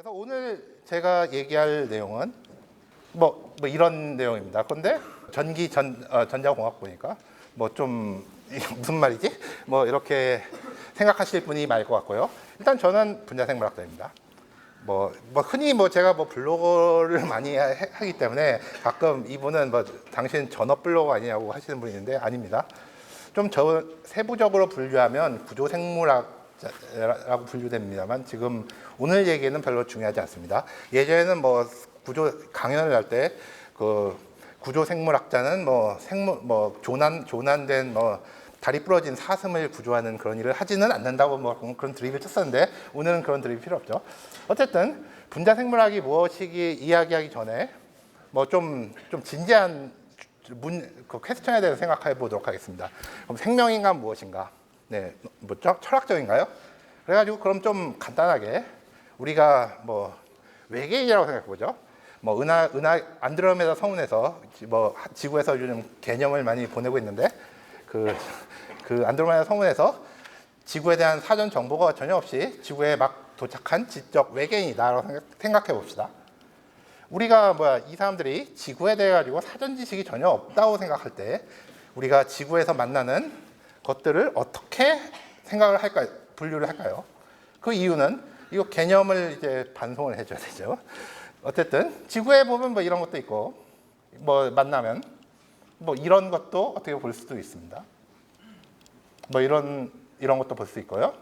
그래서 오늘 제가 얘기할 내용은 뭐 이런 내용입니다. 그런데 전자공학부니까 뭐 좀 무슨 말이지? 뭐 이렇게 생각하실 분이 많을 것 같고요. 일단 저는 분자생물학자입니다. 흔히 제가 블로거를 많이 하기 때문에 가끔 이분은 당신 전업 블로거 아니냐고 하시는 분이 있는데 아닙니다. 좀 세부적으로 분류하면 구조생물학자라고 분류됩니다만 지금 오늘 얘기는 별로 중요하지 않습니다. 예전에는 구조 강연을 할 때 그 구조생물학자는 조난된 다리 부러진 사슴을 구조하는 그런 일을 하지는 않는다고 그런 드립을 쳤었는데 오늘은 그런 드립이 필요 없죠. 어쨌든 분자생물학이 무엇이기 이야기하기 전에 좀 진지한 퀘스천에 대해서 생각해 보도록 하겠습니다. 그럼 생명인간 무엇인가? 네, 뭐죠? 철학적인가요? 그래가지고 그럼 좀 간단하게 우리가 외계인이라고 생각해 보죠. 안드로메다 성운에서 지구에서 요즘 개념을 많이 보내고 있는데 그 안드로메다 성운에서 지구에 대한 사전 정보가 전혀 없이 지구에 막 도착한 지적 외계인이다라고 생각해 봅시다. 우리가 이 사람들이 지구에 대해 가지고 사전 지식이 전혀 없다고 생각할 때 우리가 지구에서 만나는 것들을 어떻게 생각을 할까요? 분류를 할까요? 그 이유는 이거 개념을 이제 반송을 해줘야 되죠. 어쨌든 지구에 보면 이런 것도 있고 만나면 이런 것도 어떻게 볼 수도 있습니다. 이런 것도 볼 수 있고요.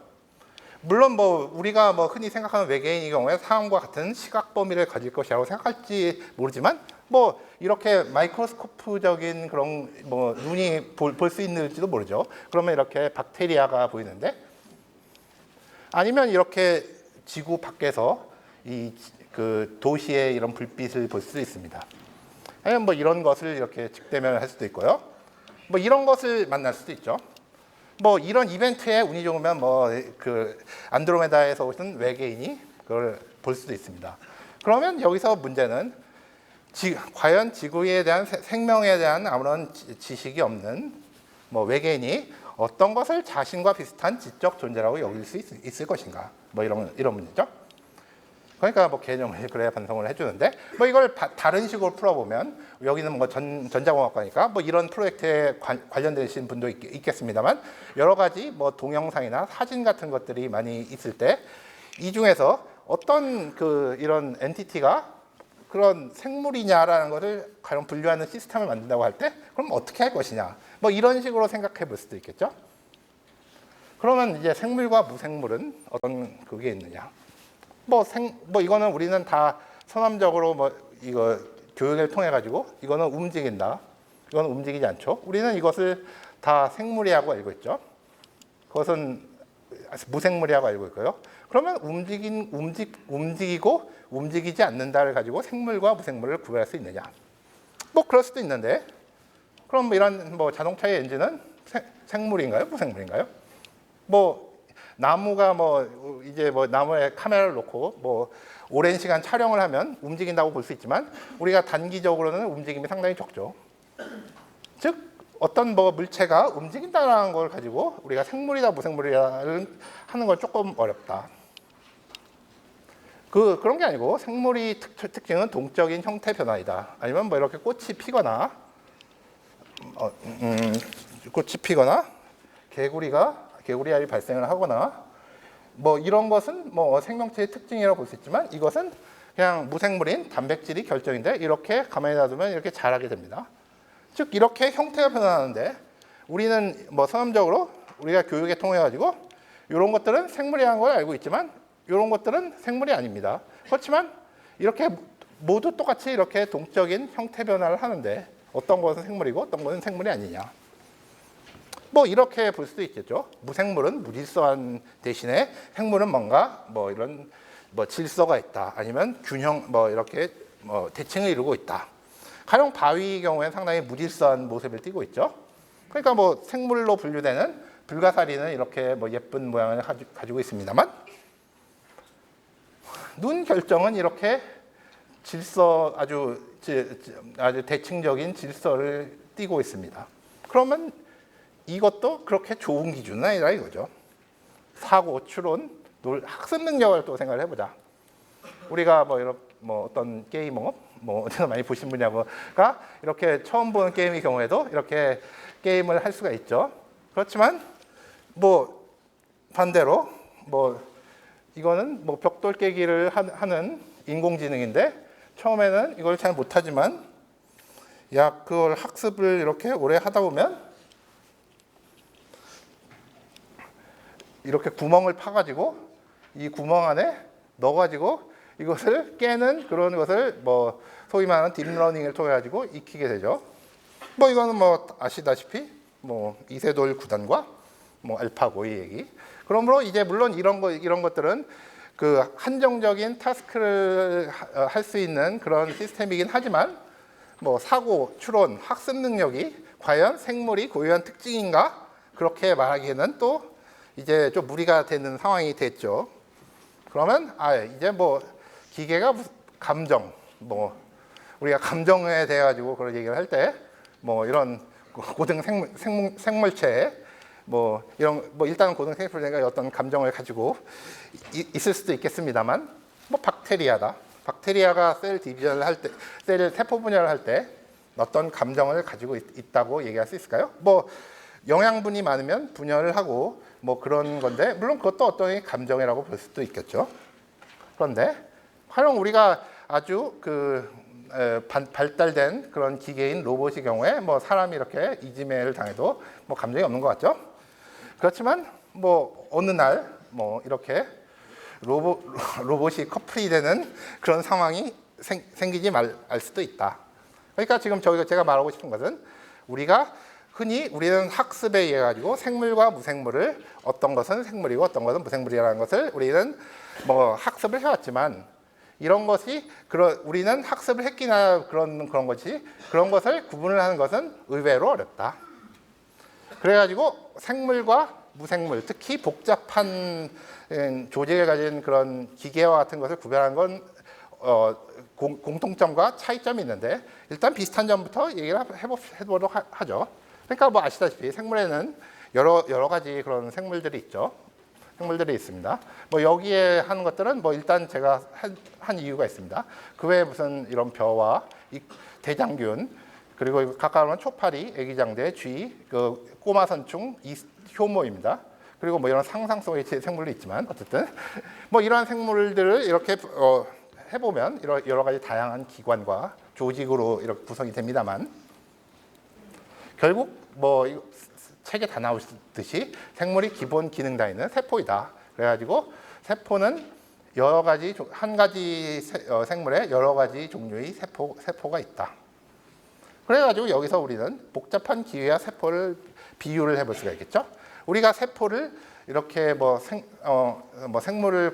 물론 우리가 흔히 생각하는 외계인의 경우에 사람과 같은 시각 범위를 가질 것이라고 생각할지 모르지만 이렇게 마이크로스코프적인 그런 눈이 볼 수 있는지도 모르죠. 그러면 이렇게 박테리아가 보이는데 아니면 이렇게 지구 밖에서 그 도시의 이런 불빛을 볼 수 있습니다. 아니면 이런 것을 이렇게 직대면을 할 수도 있고요. 이런 것을 만날 수도 있죠. 이런 이벤트에 운이 좋으면 그 안드로메다에서 오신 외계인이 그걸 볼 수도 있습니다. 그러면 여기서 문제는 과연 지구에 대한 생명에 대한 아무런 지식이 없는 외계인이 어떤 것을 자신과 비슷한 지적 존재라고 여길 수 있을 것인가? 이런 문제죠. 그러니까 개념을 그래야 반성을 해주는데 이걸 다른 식으로 풀어보면 여기는 전자공학과니까 이런 프로젝트에 관련되신 분도 있겠습니다만 여러 가지 동영상이나 사진 같은 것들이 많이 있을 때 이 중에서 어떤 이런 엔티티가 그런 생물이냐라는 것을 과연 분류하는 시스템을 만든다고 할 때 그럼 어떻게 할 것이냐 이런 식으로 생각해 볼 수도 있겠죠. 그러면 이제 생물과 무생물은 어떤 그게 있느냐? 이거는 우리는 다 선언적으로 이거 교육을 통해 가지고 이거는 움직인다. 이거는 움직이지 않죠. 우리는 이것을 다 생물이라고 알고 있죠. 그것은 무생물이라고 알고 있고요. 그러면 움직이고 움직이지 않는다를 가지고 생물과 무생물을 구별할 수 있느냐? 그럴 수도 있는데 그럼 이런 자동차의 엔진은 생물인가요? 무생물인가요? 나무가 이제 나무에 카메라를 놓고 오랜 시간 촬영을 하면 움직인다고 볼 수 있지만 우리가 단기적으로는 움직임이 상당히 적죠. 즉 어떤 물체가 움직인다는 걸 가지고 우리가 생물이다 무생물이다 하는 건 조금 어렵다. 그런 게 아니고 생물의 특징은 동적인 형태 변화이다. 아니면 이렇게 꽃이 피거나 개구리 알이 발생을 하거나 이런 것은 생명체의 특징이라고 볼 수 있지만 이것은 그냥 무생물인 단백질이 결정인데 이렇게 가만히 놔두면 이렇게 자라게 됩니다. 즉 이렇게 형태가 변화하는데 우리는 선험적으로 우리가 교육에 통해 가지고 이런 것들은 생물이라는 걸 알고 있지만 이런 것들은 생물이 아닙니다. 그렇지만 이렇게 모두 똑같이 이렇게 동적인 형태 변화를 하는데 어떤 것은 생물이고 어떤 것은 생물이 아니냐. 이렇게 볼 수도 있겠죠. 무생물은 무질서한 대신에 생물은 뭔가 이런 질서가 있다. 아니면 균형 이렇게 대칭을 이루고 있다. 가령 바위의 경우에는 상당히 무질서한 모습을 띠고 있죠. 그러니까 생물로 분류되는 불가사리는 이렇게 예쁜 모양을 가지고 있습니다만 눈 결정은 이렇게 아주 대칭적인 질서를 띠고 있습니다. 그러면 이것도 그렇게 좋은 기준은 아니라 이거죠. 사고, 추론, 학습 능력을 또 생각을 해보자. 우리가 뭐 이런 뭐 어떤 게이머 뭐 어디서 많이 보신 분야가 이렇게 처음 보는 게임의 경우에도 이렇게 게임을 할 수가 있죠. 그렇지만 뭐 반대로 뭐 이거는 뭐 벽돌 깨기를 하는 인공지능인데 처음에는 이걸 잘 못하지만 약 그걸 학습을 이렇게 오래 하다 보면 이렇게 구멍을 파가지고 이 구멍 안에 넣어가지고 이것을 깨는 그런 것을 뭐 소위 말하는 딥러닝을 통해 가지고 익히게 되죠. 뭐 이거는 뭐 아시다시피 뭐 이세돌 구단과 뭐 알파고의 얘기. 그러므로 이제 물론 이런 것들은 그 한정적인 타스크를 할 수 있는 그런 시스템이긴 하지만 뭐 사고, 추론, 학습 능력이 과연 생물이 고유한 특징인가? 그렇게 말하기에는 또 이제 좀 무리가 되는 상황이 됐죠. 그러면 이제 뭐 기계가 감정, 뭐 우리가 감정에 대해 가지고 그런 얘기를 할 때 뭐 이런 고등 생물체 뭐 이런 뭐 일단은 고등 생물체가 어떤 감정을 가지고 있을 수도 있겠습니다만 뭐 박테리아가 셀 디비전을 할 때, 셀 세포 분열을 할 때 어떤 감정을 가지고 있다고 얘기할 수 있을까요? 뭐 영양분이 많으면 분열을 하고 뭐 그런 건데 물론 그것도 어떤 감정이라고 볼 수도 있겠죠. 그런데 활용 우리가 아주 발달된 그런 기계인 로봇의 경우에 뭐 사람이 이렇게 이지매를 당해도 뭐 감정이 없는 것 같죠. 그렇지만 뭐 어느 날 뭐 이렇게 로봇이 커플이 되는 그런 상황이 생기지 말 수도 있다. 그러니까 지금 제가 말하고 싶은 것은 우리는 학습에 의해 가지고 생물과 무생물을 어떤 것은 생물이고 어떤 것은 무생물이라는 것을 우리는 뭐 학습을 해왔지만 이런 것이 우리는 학습을 했기나 그런 것을 구분을 하는 것은 의외로 어렵다. 그래가지고 생물과 무생물, 특히 복잡한 조직을 가진 그런 기계와 같은 것을 구별하는 건 공통점과 차이점이 있는데 일단 비슷한 점부터 얘기를 해보도록 하죠. 그러니까 뭐 아시다시피 생물에는 여러 가지 그런 생물들이 있죠. 생물들이 있습니다. 뭐 여기에 하는 것들은 뭐 일단 제가 한 이유가 있습니다. 그 외에 무슨 이런 벼와 대장균 그리고 가까우면 초파리, 애기장대, 쥐, 그 꼬마선충, 효모입니다. 그리고 뭐 이런 상상 속의 생물도 있지만 어쨌든 뭐 이러한 생물들을 이렇게 해보면 여러 가지 다양한 기관과 조직으로 이렇게 구성이 됩니다만 결국 뭐 책에 다 나오듯이 생물이 기본 기능 다 있는 세포이다. 그래가지고 세포는 한 가지 생물에 여러 가지 종류의 세포가 있다. 그래가지고 여기서 우리는 복잡한 기계와 세포를 비유를 해볼 수가 있겠죠. 우리가 세포를 이렇게 생물을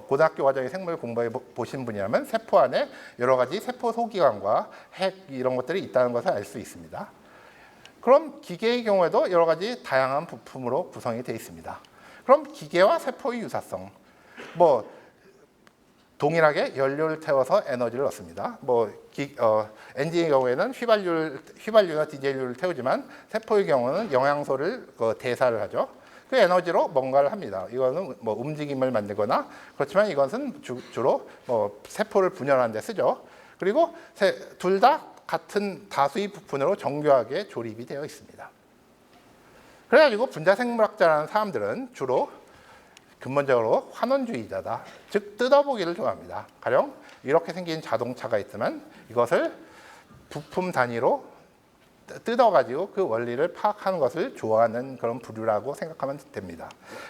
고등학교 과정에 생물 공부해 보신 분이라면 세포 안에 여러 가지 세포 소기관과 핵 이런 것들이 있다는 것을 알 수 있습니다. 그럼 기계의 경우에도 여러 가지 다양한 부품으로 구성이 되어 있습니다. 그럼 기계와 세포의 유사성, 뭐 동일하게 연료를 태워서 에너지를 얻습니다. 엔진의 경우에는 휘발유나 디젤유를 태우지만 세포의 경우는 영양소를 대사를 하죠. 그 에너지로 뭔가를 합니다. 이거는 뭐 움직임을 만들거나 그렇지만 이것은 주로 세포를 분열하는 데 쓰죠. 그리고 둘 다 같은 다수의 부품으로 정교하게 조립이 되어 있습니다. 그래가지고 분자생물학자라는 사람들은 주로 근본적으로 환원주의자다. 즉 뜯어보기를 좋아합니다. 가령 이렇게 생긴 자동차가 있지만 이것을 부품 단위로 뜯어가지고 그 원리를 파악하는 것을 좋아하는 그런 부류라고 생각하면 됩니다.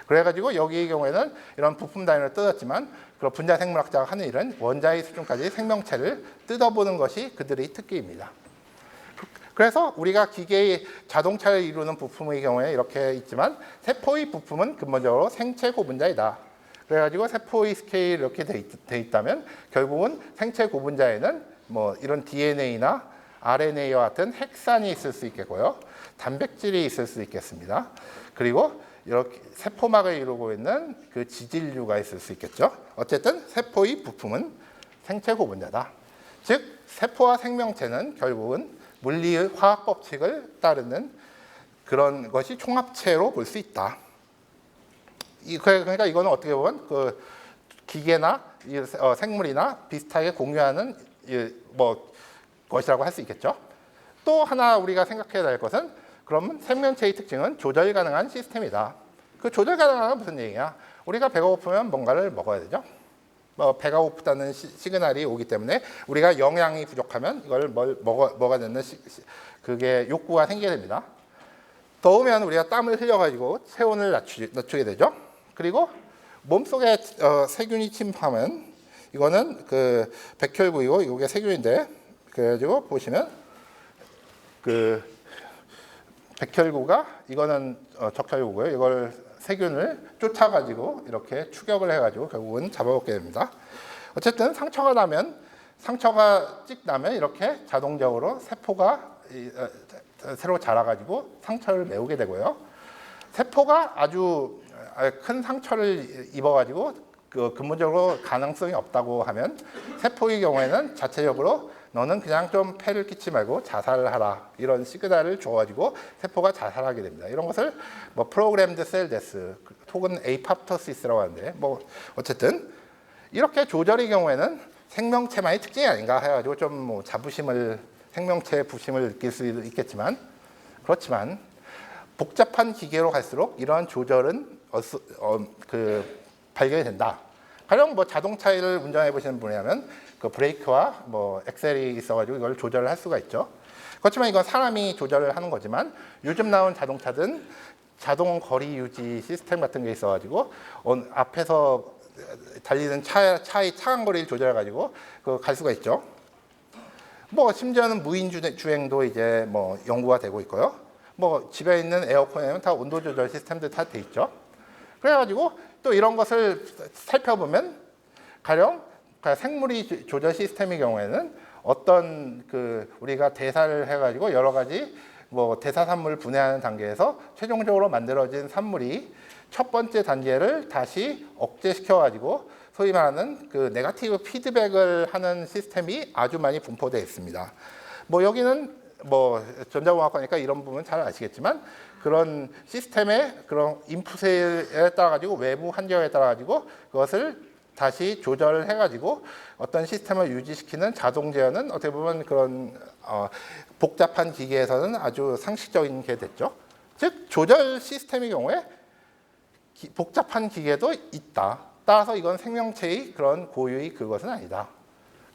그래가지고 여기의 경우에는 이런 부품 단위로 뜯었지만 그런 분자생물학자가 하는 일은 원자의 수준까지 생명체를 뜯어보는 것이 그들의 특기입니다. 그래서 우리가 기계의 자동차를 이루는 부품의 경우에 이렇게 있지만 세포의 부품은 근본적으로 생체 고분자이다. 그래가지고 세포의 스케일이 이렇게 돼 있다면 결국은 생체 고분자에는 뭐 이런 DNA나 RNA와 같은 핵산이 있을 수 있겠고요. 단백질이 있을 수 있겠습니다. 그리고 이렇게 세포막을 이루고 있는 그 지질류가 있을 수 있겠죠. 어쨌든 세포의 부품은 생체 고분자다. 즉 세포와 생명체는 결국은 물리의 화학 법칙을 따르는 그런 것이 총합체로 볼 수 있다. 그러니까 이거는 어떻게 보면 그 기계나 생물이나 비슷하게 공유하는 뭐 것이라고 할 수 있겠죠. 또 하나 우리가 생각해야 될 것은 그러면 생명체의 특징은 조절 가능한 시스템이다. 그 조절 가능한 건 무슨 얘기냐? 우리가 배가 고프면 뭔가를 먹어야 되죠. 배가 고프다는 시그널이 오기 때문에 우리가 영양이 부족하면 이걸 먹어야 되는 그게 욕구가 생기게 됩니다. 더우면 우리가 땀을 흘려가지고 체온을 낮추게 되죠. 그리고 몸속에 세균이 침입하면 이거는 그 백혈구이고 이게 세균인데 그래가지고 보시면 그 백혈구가 이거는 적혈구고요. 이걸 세균을 쫓아가지고 이렇게 추격을 해가지고 결국은 잡아먹게 됩니다. 어쨌든 상처가 찍 나면 이렇게 자동적으로 세포가 새로 자라가지고 상처를 메우게 되고요. 세포가 아주 큰 상처를 입어가지고 근본적으로 가능성이 없다고 하면 세포의 경우에는 자체적으로 너는 그냥 좀 폐를 끼치 말고 자살하라 이런 시그널을 줘가지고 세포가 자살하게 됩니다. 이런 것을 뭐 프로그램드 셀 데스 혹은 에이팝토시스라고 하는데 뭐 어쨌든 이렇게 조절의 경우에는 생명체만의 특징이 아닌가 해가지고 좀 뭐 생명체의 부심을 느낄 수 있겠지만 그렇지만 복잡한 기계로 갈수록 이러한 조절은 발견이 된다. 가령 뭐 자동차를 운전해 보시는 분이라면 그 브레이크와 뭐 엑셀이 있어가지고 이걸 조절을 할 수가 있죠. 그렇지만 이건 사람이 조절을 하는 거지만 요즘 나온 자동차든 자동 거리 유지 시스템 같은 게 있어가지고 앞에서 달리는 차의 차간 거리를 조절해가지고 갈 수가 있죠. 뭐 심지어는 무인 주행도 이제 뭐 연구가 되고 있고요. 뭐 집에 있는 에어컨에는 다 온도 조절 시스템들 다 돼 있죠. 그래가지고 또 이런 것을 살펴보면 가령 생물이 조절 시스템의 경우에는 어떤 우리가 대사를 해가지고 여러 가지 뭐 대사 산물을 분해하는 단계에서 최종적으로 만들어진 산물이 첫 번째 단계를 다시 억제시켜가지고 소위 말하는 네거티브 피드백을 하는 시스템이 아주 많이 분포되어 있습니다. 뭐 여기는 뭐 전자공학과니까 이런 부분 잘 아시겠지만 그런 시스템의 그런 인풋에 따라 가지고 외부 환경에 따라 가지고 그것을 다시 조절을 해가지고 어떤 시스템을 유지시키는 자동 제어는 어떻게 보면 그런 복잡한 기계에서는 아주 상식적인 게 됐죠. 즉 조절 시스템의 경우에 복잡한 기계도 있다. 따라서 이건 생명체의 그런 고유의 그것은 아니다.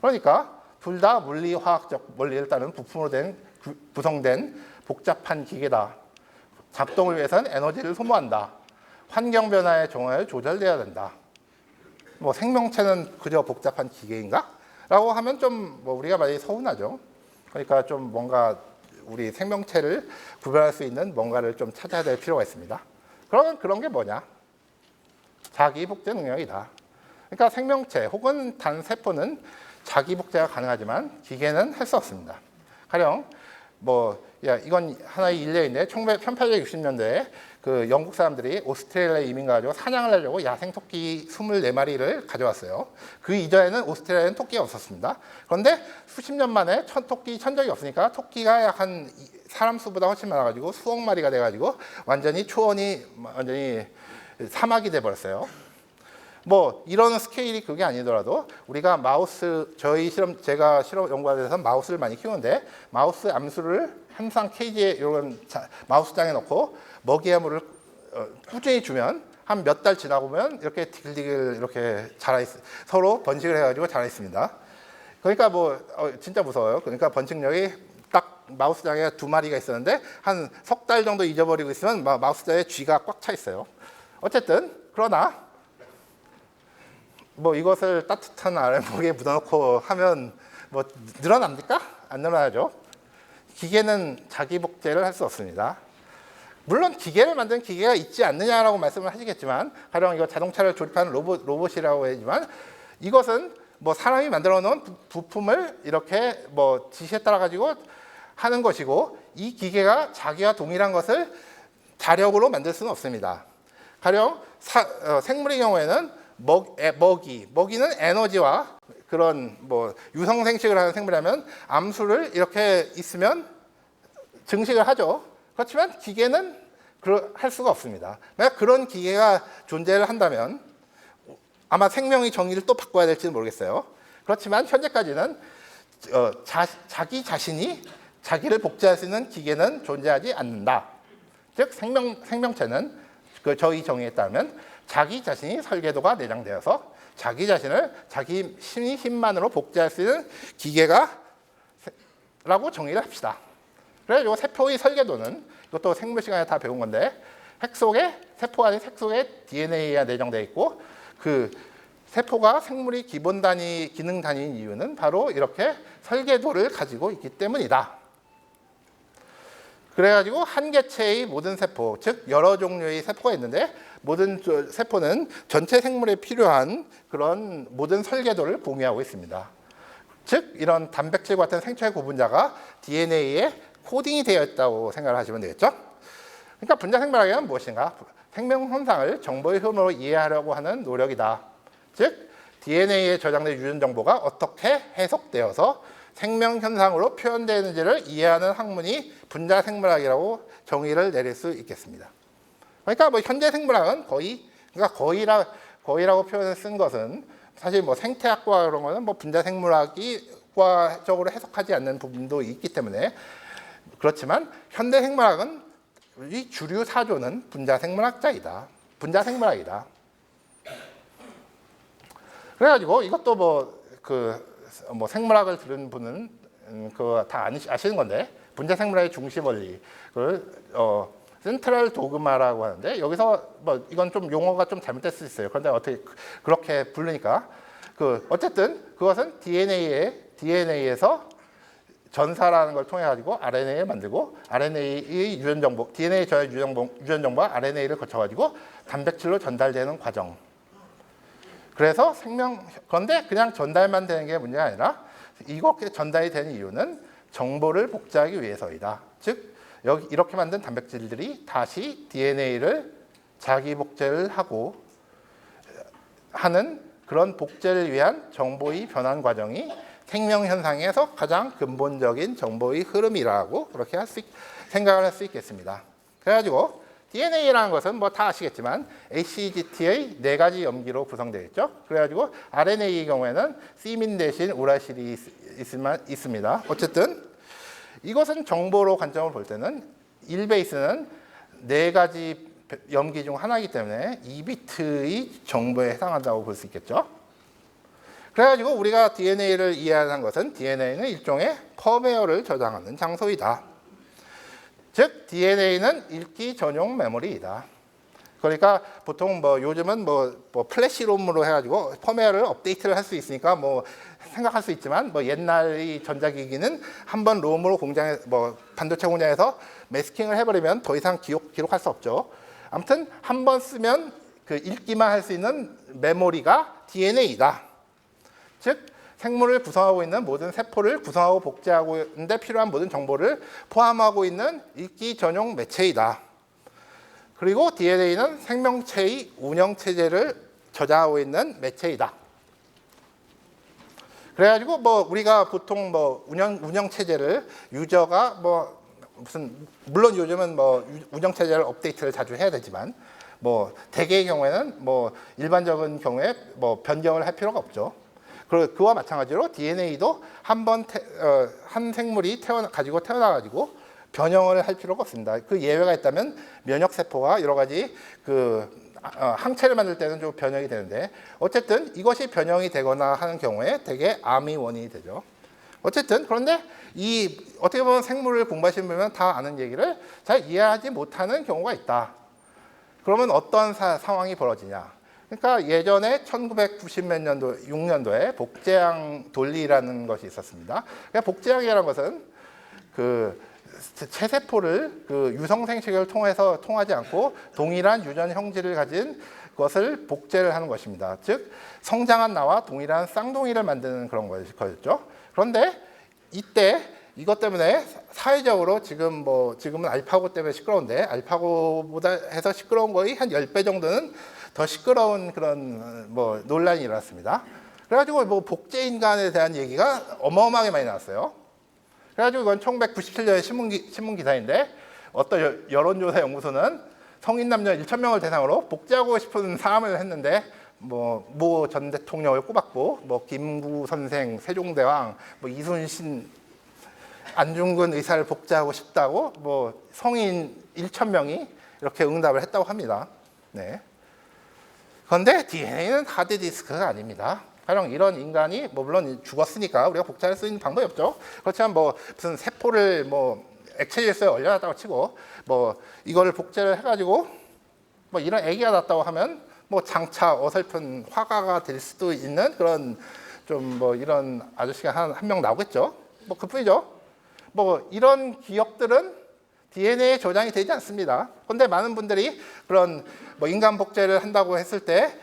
그러니까 둘 다 물리화학적 원리를 따른 부품으로 구성된 복잡한 기계다. 작동을 위해서는 에너지를 소모한다. 환경 변화의 정화에 조절돼야 된다. 뭐 생명체는 그저 복잡한 기계인가? 라고 하면 좀 뭐 우리가 많이 서운하죠. 그러니까 좀 뭔가 우리 생명체를 구별할 수 있는 뭔가를 좀 찾아야 될 필요가 있습니다. 그러면 그런 게 뭐냐? 자기 복제 능력이다. 그러니까 생명체 혹은 단세포는 자기 복제가 가능하지만 기계는 할 수 없습니다. 가령 이건 하나의 일례인데 1860년대에 그 영국 사람들이 오스트레일리아에 이민 가지고 사냥을 하려고 야생 토끼 24마리를 가져왔어요. 그 이전에는 오스트레일리아에는 토끼가 없었습니다. 그런데 수십 년 만에 토끼 천적이 없으니까 토끼가 약 한 사람 수보다 훨씬 많아가지고 수억 마리가 돼가지고 완전히 사막이 돼버렸어요. 뭐 이런 스케일이 그게 아니더라도 우리가 제가 실험 연구하면서 마우스를 많이 키우는데 마우스 암수를 항상 케이지에 이런 마우스장에 넣고 먹이야물을 꾸준히 주면 한 몇 달 지나고 보면 이렇게 디글디글 이렇게 서로 번식을 해가지고 자라 있습니다. 그러니까 진짜 무서워요. 그러니까 번식력이 딱 마우스장에 2마리가 있었는데 한 석 달 정도 잊어버리고 있으면 마우스장에 쥐가 꽉 차 있어요. 어쨌든 그러나 이것을 따뜻한 아랫목에 묻어놓고 하면 늘어납니까? 안 늘어나죠. 기계는 자기 복제를 할 수 없습니다. 물론 기계를 만든 기계가 있지 않느냐라고 말씀을 하시겠지만 가령 이거 자동차를 조립하는 로봇이라고 하지만 이것은 사람이 만들어 놓은 부품을 이렇게 지시에 따라 가지고 하는 것이고 이 기계가 자기와 동일한 것을 자력으로 만들 수는 없습니다. 가령 생물의 경우에는 먹이는 에너지와 그런 유성생식을 하는 생물이라면 암수를 이렇게 있으면 증식을 하죠. 그렇지만 기계는 할 수가 없습니다. 만약 그런 기계가 존재를 한다면 아마 생명의 정의를 또 바꿔야 될지는 모르겠어요. 그렇지만 현재까지는 자기 자신이 자기를 복제할 수 있는 기계는 존재하지 않는다. 즉 생명체는 저희 정의에 따르면 자기 자신이 설계도가 내장되어서 자기 자신을 자기 힘만으로 복제할 수 있는 기계가 라고 정의를 합시다. 그래서 이 세포의 설계도는 이것도 생물 시간에 다 배운 건데 세포 안에 핵 속에 DNA가 내장되어 있고 그 세포가 생물의 기본 단위, 기능 단위인 이유는 바로 이렇게 설계도를 가지고 있기 때문이다. 그래가지고 한 개체의 모든 세포, 즉 여러 종류의 세포가 있는데 모든 세포는 전체 생물에 필요한 그런 모든 설계도를 공유하고 있습니다. 즉 이런 단백질 같은 생체 구분자가 DNA에 코딩이 되어 있다고 생각을 하시면 되겠죠. 그러니까 분자 생물학은 무엇인가? 생명 현상을 정보의 흐름으로 이해하려고 하는 노력이다. 즉 DNA에 저장된 유전 정보가 어떻게 해석되어서 생명 현상으로 표현되는지를 이해하는 학문이 분자 생물학이라고 정의를 내릴 수 있겠습니다. 그러니까 뭐 현재 생물학은 거의라고 표현을 쓴 것은 사실 뭐 생태학과 그런 거는 뭐 분자 생물학이 과적으로 해석하지 않는 부분도 있기 때문에 그렇지만 현대 생물학은 이 주류 사조는 분자 생물학자이다. 분자 생물학이다. 그래가지고 이것도 뭐 생물학을 들은 분은 그거 다 아시는 건데 분자 생물학의 중심 원리 센트럴 도그마라고 하는데 여기서 뭐 이건 좀 용어가 좀 잘못될 수 있어요. 그런데 어떻게 그렇게 부르니까 어쨌든 그것은 DNA에서 전사라는 걸 통해 가지고 RNA를 만들고 RNA의 유전 정보, DNA 저의 유전 정보가 RNA를 거쳐 가지고 단백질로 전달되는 과정. 그래서 그런데 그냥 전달만 되는 게 문제가 아니라 이렇게 전달이 되는 이유는 정보를 복제하기 위해서이다. 즉 여기 이렇게 만든 단백질들이 다시 DNA를 자기 복제를 하고 하는 그런 복제를 위한 정보의 변환 과정이 생명 현상에서 가장 근본적인 정보의 흐름이라고 그렇게 생각을 할 수 있겠습니다. 그래가지고 DNA라는 것은 뭐 다 아시겠지만 HGT의 4가지 염기로 구성되어 있죠. 그래가지고 RNA의 경우에는 시민 대신 우라실이 있습니다. 어쨌든 이것은 정보로 관점을 볼 때는 1베이스는 4가지 염기 중 하나이기 때문에 2비트의 정보에 해당한다고 볼 수 있겠죠. 그래가지고 우리가 DNA를 이해하는 것은 DNA는 일종의 펌웨어를 저장하는 장소이다. 즉 DNA는 읽기 전용 메모리이다. 그러니까 보통 뭐 요즘은 뭐 플래시롬으로 해가지고 펌웨어를 업데이트를 할 수 있으니까 뭐 생각할 수 있지만 뭐 옛날의 전자기기는 한번 롬으로 반도체 공장에서 매스킹을 해버리면 더 이상 기록할 수 없죠. 아무튼 한번 쓰면 읽기만 할 수 있는 메모리가 DNA이다. 즉 생물을 구성하고 있는 모든 세포를 구성하고 복제하고 있는데 필요한 모든 정보를 포함하고 있는 읽기 전용 매체이다. 그리고 DNA는 생명체의 운영체제를 저장하고 있는 매체이다. 그래가지고 뭐 우리가 보통 뭐 운영체제를 유저가 물론 요즘은 뭐 운영체제를 업데이트를 자주 해야 되지만 뭐 대개의 경우에는 뭐 일반적인 경우에 뭐 변경을 할 필요가 없죠. 그와 마찬가지로 DNA도 한 생물이 가지고 태어나가지고 변형을 할 필요가 없습니다. 그 예외가 있다면 면역세포가 여러 가지 항체를 만들 때는 좀 변형이 되는데 어쨌든 이것이 변형이 되거나 하는 경우에 대개 암이 원인이 되죠. 어쨌든 그런데 어떻게 보면 생물을 공부하시는 분은 다 아는 얘기를 잘 이해하지 못하는 경우가 있다. 그러면 어떤 상황이 벌어지냐? 그러니까 예전에 1990 몇 년도, 6년도에 복제양 돌리라는 것이 있었습니다. 그러니까 복제양이라는 것은 체세포를 유성 생식을 통하지 않고 동일한 유전 형질을 가진 것을 복제를 하는 것입니다. 즉 성장한 나와 동일한 쌍둥이를 만드는 그런 거였죠. 그런데 이때 이것 때문에 사회적으로 지금은 알파고 때문에 시끄러운데 알파고보다 해서 시끄러운 거의 한 10배 정도는 더 시끄러운 그런 논란이 일어났습니다. 그래가지고 복제 인간에 대한 얘기가 어마어마하게 많이 나왔어요. 그래가지고 이건 1997년의 신문 기사인데 어떤 여론조사 연구소는 성인 남녀 1,000명을 대상으로 복제하고 싶은 사람을 했는데 뭐 모 전 대통령을 꼽았고 뭐 김구 선생, 세종대왕, 뭐 이순신, 안중근 의사를 복제하고 싶다고 뭐 성인 1,000명이 이렇게 응답을 했다고 합니다. 네. 그런데 DNA는 하드디스크가 아닙니다. 가령 이런 인간이 뭐 물론 죽었으니까 우리가 복제할 수 있는 방법이 없죠. 그렇지만 뭐 무슨 세포를 뭐 액체 질소에 얼려놨다고 치고 뭐 이걸 복제를 해가지고 뭐 이런 애기가 났다고 하면 뭐 장차 어설픈 화가가 될 수도 있는 그런 좀 뭐 이런 아저씨가 한 명 나오겠죠. 뭐 그뿐이죠. 뭐 이런 기억들은 DNA에 저장이 되지 않습니다. 그런데 많은 분들이 그런 뭐 인간 복제를 한다고 했을 때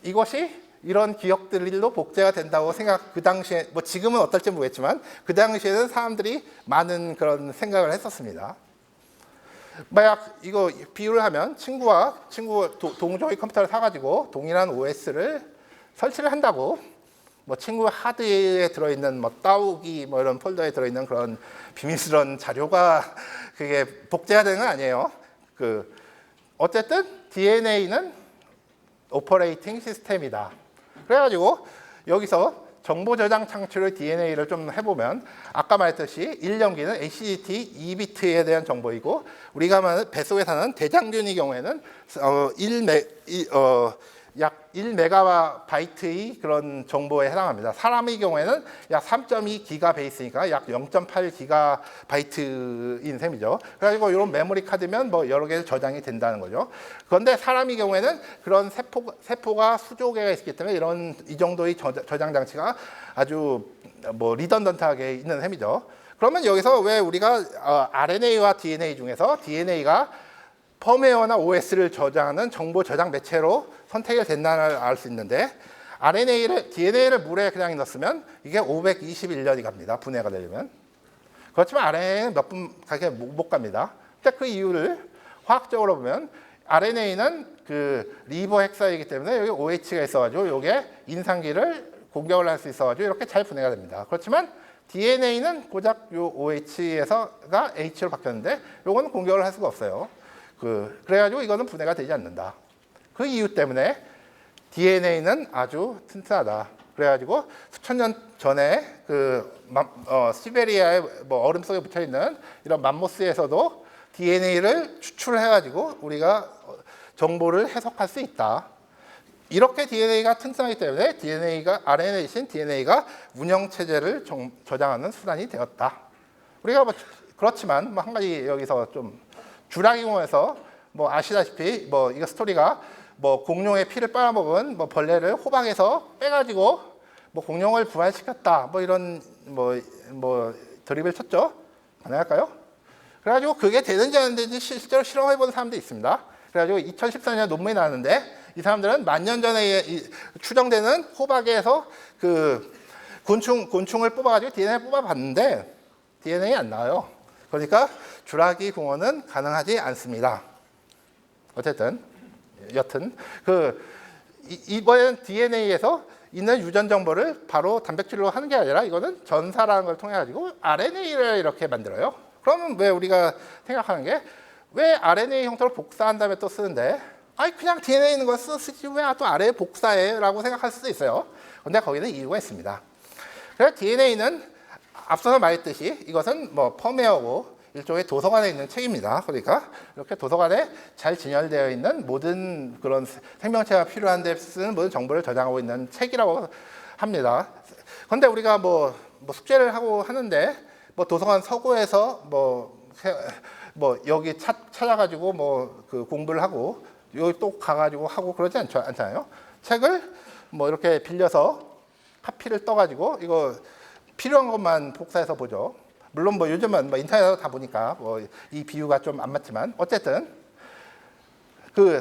이것이 이런 기억들로 복제가 된다고 그 당시에 뭐 지금은 어떨지 모르겠지만 그 당시에는 사람들이 많은 그런 생각을 했었습니다. 만약 이거 비유를 하면 친구 동종의 컴퓨터를 사가지고 동일한 OS를 설치를 한다고 뭐 친구 하드에 들어있는 뭐 따오기 뭐 이런 폴더에 들어있는 그런 비밀스러운 자료가 그게 복제가 되는 건 아니에요. 어쨌든 DNA는 오퍼레이팅 시스템이다. 그래가지고 여기서 정보 저장 창출의 DNA를 좀 해보면 아까 말했듯이 1년기는 HTTP 2비트에 대한 정보이고 우리가 말하는 뱃속에 사는 대장균의 경우에는 약 1메가바이트의 그런 정보에 해당합니다. 사람의 경우에는 약 3.2 기가베이스니까 약 0.8 기가바이트인 셈이죠. 그래가지고 이런 메모리 카드면 뭐 여러 개 저장이 된다는 거죠. 그런데 사람의 경우에는 그런 세포가 수조 개가 있기 때문에 이 정도의 저장 장치가 아주 뭐 리던던트하게 있는 셈이죠. 그러면 여기서 왜 우리가 RNA와 DNA 중에서 DNA가 펌웨어나 OS를 저장하는 정보 저장 매체로 선택이 됐나를 알 수 있는데 DNA를 물에 그냥 넣었으면 이게 521년이 갑니다. 분해가 되려면. 그렇지만 RNA는 몇 분가게 못 갑니다. 근데 그 이유를 화학적으로 보면 RNA는 그 리버 헥사이기 때문에 여기 OH가 있어가지고 이게 인상기를 공격을 할 수 있어가지고 이렇게 잘 분해가 됩니다. 그렇지만 DNA는 고작 요 OH에서가 H로 바뀌었는데 요거는 공격을 할 수가 없어요. 그래가지고 이거는 분해가 되지 않는다. 그 이유 때문에 DNA는 아주 튼튼하다. 그래가지고 수천 년 전에 시베리아의 뭐 얼음 속에 묻혀 있는 이런 맘모스에서도 DNA를 추출해가지고 우리가 정보를 해석할 수 있다. 이렇게 DNA가 튼튼하기 때문에 RNA 대신 DNA가 운영 체제를 저장하는 수단이 되었다. 우리가 뭐 그렇지만 뭐 한 가지 여기서 좀 주라기 공원에서 뭐 아시다시피 뭐 이거 스토리가 뭐 공룡의 피를 빨아먹은 뭐 벌레를 호박에서 빼가지고 뭐 공룡을 부활시켰다 뭐 이런 뭐 드립을 쳤죠. 가능할까요? 그래가지고 그게 되는지 안 되는지 실제로 실험해본 사람도 있습니다. 그래가지고 2014년 논문이 나왔는데 이 사람들은 10,000년 전에 추정되는 호박에서 그 곤충을 뽑아가지고 DNA를 뽑아봤는데 DNA 안 나와요. 그러니까 주라기 공원은 가능하지 않습니다. 어쨌든 여튼 이번엔 DNA에서 있는 유전 정보를 바로 단백질로 하는 게 아니라 이거는 전사라는 걸 통해 가지고 RNA를 이렇게 만들어요. 그러면 왜 우리가 생각하는 게 왜 RNA 형태로 복사한 다음에 또 쓰는데 그냥 DNA 있는 걸 쓰지 왜 또 RNA 복사해? 라고 생각할 수도 있어요. 그런데 거기는 이유가 있습니다. 그래서 DNA는 앞서서 말했듯이 이것은 뭐 펌웨어고 일종의 도서관에 있는 책입니다. 그러니까 이렇게 도서관에 잘 진열되어 있는 모든 그런 생명체가 필요한 데 쓰는 모든 정보를 저장하고 있는 책이라고 합니다. 그런데 우리가 뭐 숙제를 하고 하는데 뭐 도서관 서고에서 뭐 여기 찾아가지고 그 공부를 하고 여기 또 가가지고 하고 그러지 않잖아요. 책을 뭐 이렇게 빌려서 카피를 떠가지고 이거 필요한 것만 복사해서 보죠. 물론 뭐 요즘은 뭐 인터넷에서 다 보니까 뭐 이 비유가 좀 안 맞지만 어쨌든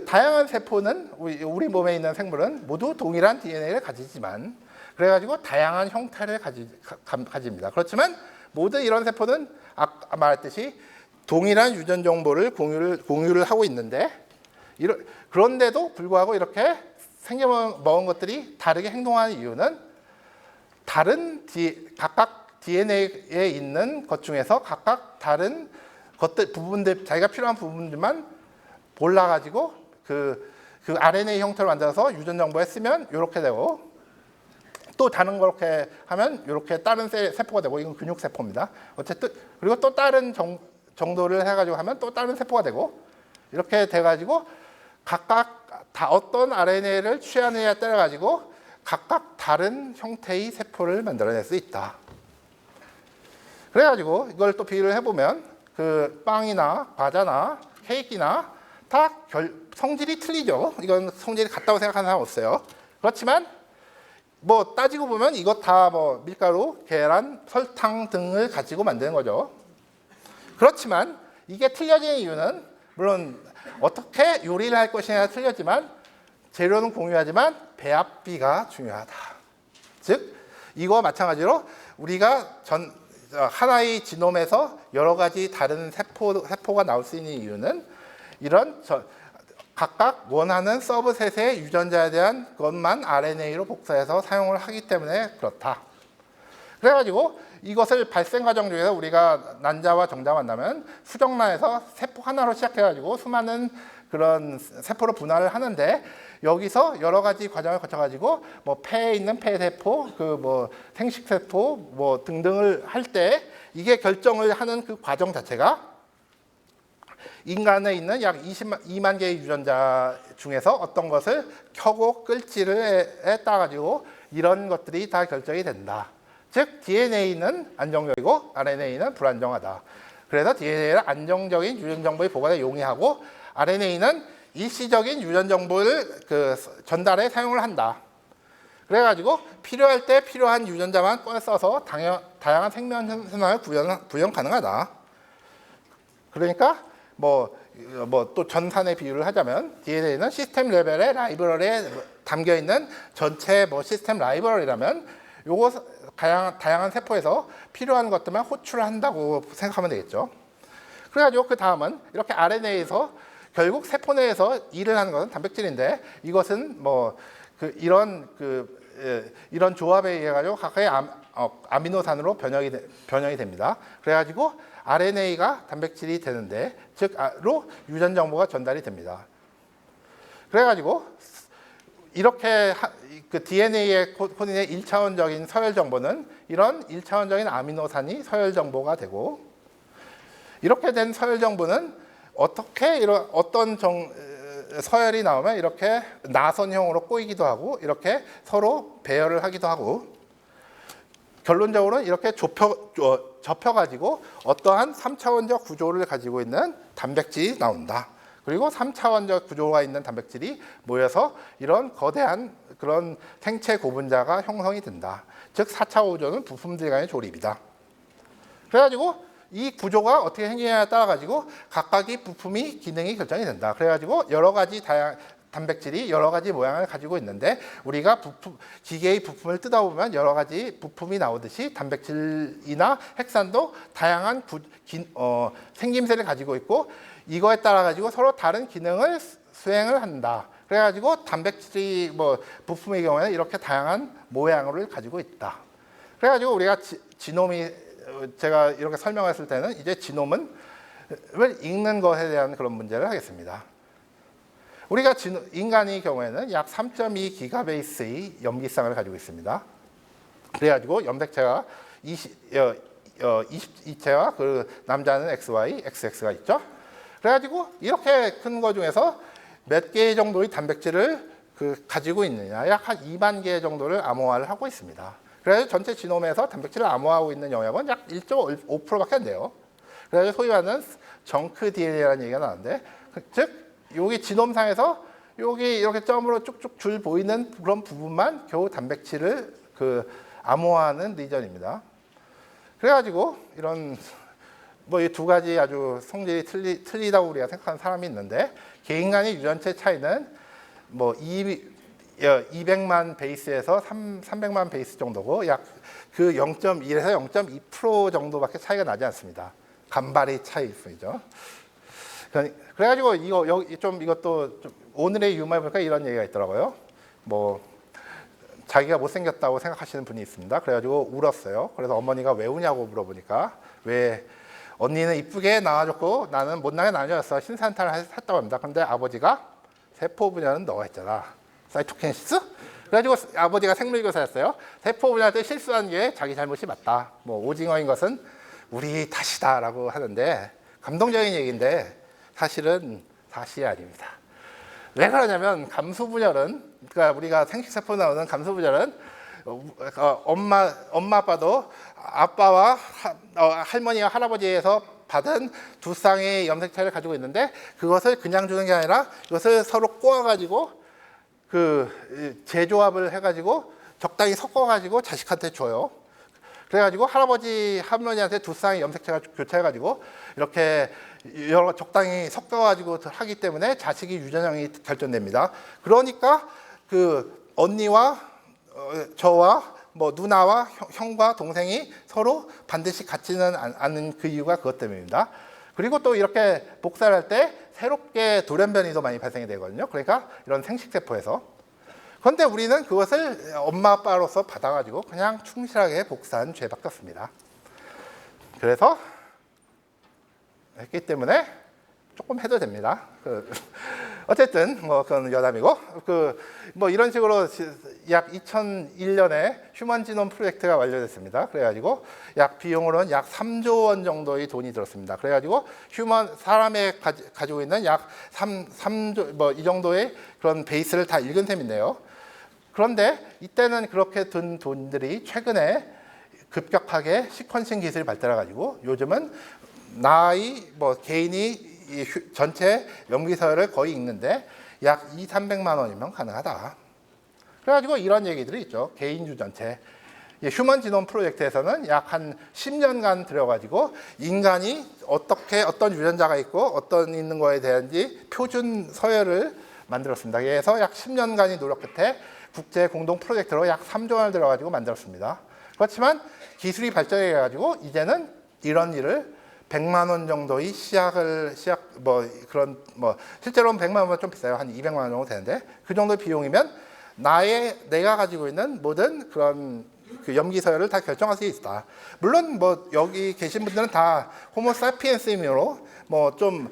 다양한 세포는 우리 몸에 있는 생물은 모두 동일한 DNA를 가지지만 그래가지고 다양한 형태를 가집니다. 그렇지만 모든 이런 세포는 아까 말했듯이 동일한 유전 정보를 공유를 하고 있는데 그런데도 불구하고 이렇게 생겨먹은 것들이 다르게 행동하는 이유는 각각 DNA에 있는 것 중에서 각각 다른 부분들 자기가 필요한 부분들만 골라가지고 그 RNA 형태로 만들어서 유전 정보에 쓰면 이렇게 되고, 또 다른 그렇게 하면 이렇게 다른 세포가 되고, 이건 근육 세포입니다. 어쨌든 그리고 또 다른 정도를 해가지고 하면 또 다른 세포가 되고, 이렇게 돼가지고 각각 다 어떤 RNA를 취하느냐에 따라 가지고 각각 다른 형태의 세포를 만들어낼 수 있다. 그래가지고 이걸 또 비교를 해보면 그 빵이나 과자나 케이크나 다 성질이 틀리죠. 이건 성질이 같다고 생각하는 사람 없어요. 그렇지만 뭐 따지고 보면 이것 다 뭐 밀가루, 계란, 설탕 등을 가지고 만드는 거죠. 그렇지만 이게 틀려지는 이유는 물론 어떻게 요리를 할 것이냐가 틀렸지만 재료는 공유하지만 배합비가 중요하다. 즉 이거 마찬가지로 우리가 하나의 지놈에서 여러 가지 다른 세포가 나올 수 있는 이유는 이런 각각 원하는 서브셋의 유전자에 대한 것만 RNA로 복사해서 사용을 하기 때문에 그렇다. 그래가지고 이것을 발생 과정 중에서 우리가 난자와 정자 만나면 수정란에서 세포 하나로 시작해가지고 수많은 그런 세포로 분할을 하는데, 여기서 여러 가지 과정을 거쳐가지고 뭐 폐에 있는 폐세포, 그 뭐 생식세포 뭐 등등을 할 때 이게 결정을 하는 그 과정 자체가 인간에 있는 약 22만 개의 유전자 중에서 어떤 것을 켜고 끌지를 따가지고 이런 것들이 다 결정이 된다. 즉 DNA는 안정적이고 RNA는 불안정하다. 그래서 DNA는 안정적인 유전 정보의 보관에 용이하고 RNA는 일시적인 유전 정보를 전달에 사용을 한다. 그래가지고 필요할 때 필요한 유전자만 꺼내 써서 다양한 생명 현상을 구현 가능하다. 그러니까 뭐 또 전산의 비유를 하자면 DNA는 시스템 레벨의 라이브러리에 담겨 있는 전체 뭐 시스템 라이브러리라면 요거 다양한 세포에서 필요한 것들만 호출을 한다고 생각하면 되겠죠. 그래가지고 그 다음은 이렇게 RNA에서 결국 세포 내에서 일을 하는 것은 단백질인데, 이것은 뭐 이런 조합에 의해 가지고 각각의 아미노산으로 변형이 됩니다. 그래가지고 RNA가 단백질이 되는데, 즉로 유전 정보가 전달이 됩니다. 그래가지고 이렇게 그 DNA의 코딩의 1차원적인 서열 정보는 이런 1차원적인 아미노산이 서열 정보가 되고, 이렇게 된 서열 정보는 어떻게 어떤 서열이 나오면 이렇게 나선형으로 꼬이기도 하고 이렇게 서로 배열을 하기도 하고, 결론적으로 이렇게 접혀가지고 어떠한 3차원적 구조를 가지고 있는 단백질이 나온다. 그리고 3차원적 구조가 있는 단백질이 모여서 이런 거대한 그런 생체 고분자가 형성이 된다. 즉 4차 구조는 부품들 간의 조립이다. 그래가지고 이 구조가 어떻게 생기냐에 따라 가지고 각각의 부품이 기능이 결정이 된다. 그래가지고 여러 가지 단백질이 여러 가지 모양을 가지고 있는데, 우리가 기계의 부품을 뜯어보면 여러 가지 부품이 나오듯이 단백질이나 핵산도 다양한 생김새를 가지고 있고, 이거에 따라 가지고 서로 다른 기능을 수행을 한다. 그래가지고 단백질이 뭐 부품의 경우에는 이렇게 다양한 모양을 가지고 있다. 그래가지고 우리가 지놈이 제가 이렇게 설명했을 때는 이제 지놈을 읽는 것에 대한 그런 문제를 하겠습니다. 우리가 인간의 경우에는 약 3.2 기가베이스의 염기쌍을 가지고 있습니다. 그래가지고 염색체가 22체와 그 남자는 XY, XX가 있죠. 그래가지고 이렇게 큰 거 중에서 몇 개 정도의 단백질을 가지고 있느냐, 약 한 2만 개 정도를 암호화를 하고 있습니다. 그래서 전체 지놈에서 단백질을 암호화하고 있는 영역은 약 1.5%밖에 안 돼요. 그래서 소위 말하는 정크 DNA라는 얘기가 나왔는데, 즉 여기 지놈상에서 여기 이렇게 점으로 쭉쭉 줄 보이는 그런 부분만 겨우 단백질을 암호화하는 리전입니다. 그래가지고 이런 뭐 이 두 가지 아주 성질이 틀리다고 우리가 생각하는 사람이 있는데, 개인 간의 유전체 차이는 뭐 200만 베이스에서 300만 베이스 정도고, 약 그 0.1에서 0.2% 정도밖에 차이가 나지 않습니다. 간발의 차이일 뿐이죠. 그래가지고 이것도 좀 오늘의 유머에 보니까 이런 얘기가 있더라고요. 뭐 자기가 못생겼다고 생각하시는 분이 있습니다. 그래가지고 울었어요. 그래서 어머니가 왜 우냐고 물어보니까, 왜 언니는 이쁘게 나와줬고 나는 못나게 나뉘었어, 신산탄을 했다고 합니다. 근데 아버지가 세포 분열은 너가 했잖아. 사이토키네시스? 그래가지고 아버지가 생물교사였어요. 세포 분열할 때 실수한 게 자기 잘못이 맞다. 뭐 오징어인 것은 우리 탓이다라고 하는데 감동적인 얘기인데 사실은 사실이 아닙니다. 왜 그러냐면 감수 분열은 그러니까 우리가 생식세포 나오는 감수 분열은 엄마 아빠도 아빠와 할머니와 할아버지에서 받은 두 쌍의 염색체를 가지고 있는데 그것을 그냥 주는 게 아니라 이것을 서로 꼬아가지고 그 재조합을 해가지고 적당히 섞어가지고 자식한테 줘요. 그래가지고 할아버지 할머니한테 두 쌍의 염색체가 교체해가지고 이렇게 여러 적당히 섞어가지고 하기 때문에 자식이 유전형이 발전됩니다. 그러니까 그 언니와 저와 뭐 누나와 형과 동생이 서로 반드시 같지는 않은 그 이유가 그것 때문입니다. 그리고 또 이렇게 복사를 할 때 새롭게 돌연변이도 많이 발생이 되거든요. 그러니까 이런 생식세포에서. 그런데 우리는 그것을 엄마 아빠로서 받아가지고 그냥 충실하게 복사한 죄밖에 없습니다. 그래서 했기 때문에 조금 해도 됩니다. 어쨌든 뭐 그건 여담이고 뭐 이런 식으로 약 2001년에 휴먼 지놈 프로젝트가 완료됐습니다. 그래가지고 약 비용으로는 약 3조 원 정도의 돈이 들었습니다. 그래가지고 사람이 가지고 있는 약 3조 뭐 이 정도의 그런 베이스를 다 읽은 셈인데요. 그런데 이때는 그렇게 든 돈들이 최근에 급격하게 시퀀싱 기술이 발달해가지고 요즘은 나의 뭐 개인이 전체 염기서열을 거의 읽는데 약 200~300만 원이면 가능하다. 그래가지고 이런 얘기들이 있죠. 개인 유전체. 휴먼 지놈 프로젝트에서는 약 한 10년간 들여가지고 인간이 어떻게 어떤 유전자가 있고 어떤 있는 거에 대한지 표준 서열을 만들었습니다. 그래서 약 10년간의 노력 끝에 국제 공동 프로젝트로 약 3조 원을 들여가지고 만들었습니다. 그렇지만 기술이 발전해가지고 이제는 이런 일을 100만 원 정도의 실제로는 100만 원보다 좀 비싸요. 한 200만 원 정도 되는데 그 정도 비용이면 내가 가지고 있는 모든 그런 그 염기 서열을 다 결정할 수 있다. 물론 뭐 여기 계신 분들은 다 호모사피엔스이므로 뭐 좀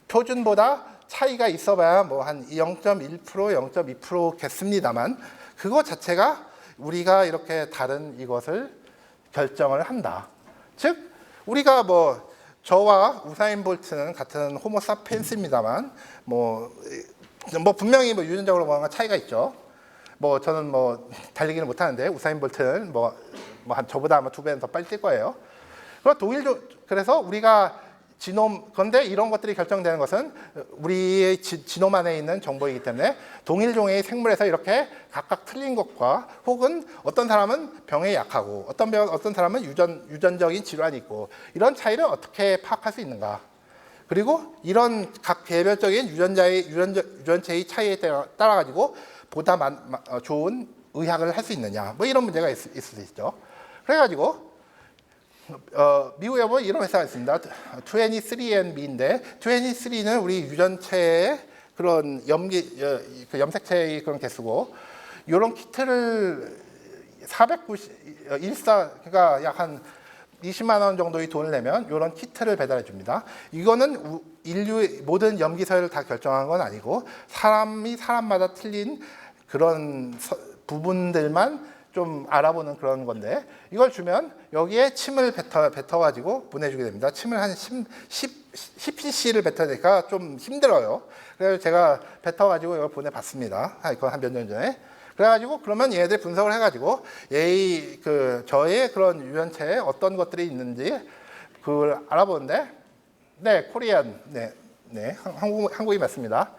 표준보다 차이가 있어봐야 뭐 한 0.1%, 0.2%겠습니다만 그거 자체가 우리가 이렇게 다른 이것을 결정을 한다. 즉 우리가 뭐 저와 우사인 볼트는 같은 호모사피엔스입니다만 뭐 분명히 뭐 유전적으로 뭔가 차이가 있죠. 뭐 저는 뭐 달리기는 못하는데 우사인 볼트는 뭐 한 저보다 아마 2배는 더 빨리 뛸 거예요. 그래서 우리가 그런데 이런 것들이 결정되는 것은 우리의 지놈 안에 있는 정보이기 때문에 동일 종의 생물에서 이렇게 각각 틀린 것과 혹은 어떤 사람은 병에 약하고 어떤 사람은 유전적인 질환이 있고 이런 차이를 어떻게 파악할 수 있는가. 그리고 이런 각 개별적인 유전체의 차이에 따라 가지고 보다 좋은 의학을 할 수 있느냐. 뭐 이런 문제가 있을 수 있죠. 그래가지고 미국에 보면 이런 회사가 있습니다. 23andMe인데 23는 우리 유전체의 그런 염색체의 그런 개수고 이런 키트를 그러니까 약 한 20만 원 정도의 돈을 내면 이런 키트를 배달해 줍니다. 이거는 인류의 모든 염기서열을 다 결정한 건 아니고 사람마다 틀린 그런 부분들만 좀 알아보는 그런 건데 이걸 주면 여기에 침을 뱉어가지고 보내주게 됩니다. 침을 한 10cc를 뱉어야 되니까 좀 힘들어요. 그래서 제가 뱉어가지고 이걸 보내봤습니다. 이거 한 몇 년 전에. 그래가지고 그러면 얘네들 분석을 해가지고 저의 그런 유전체에 어떤 것들이 있는지 그걸 알아보는데 코리안 한국이 맞습니다.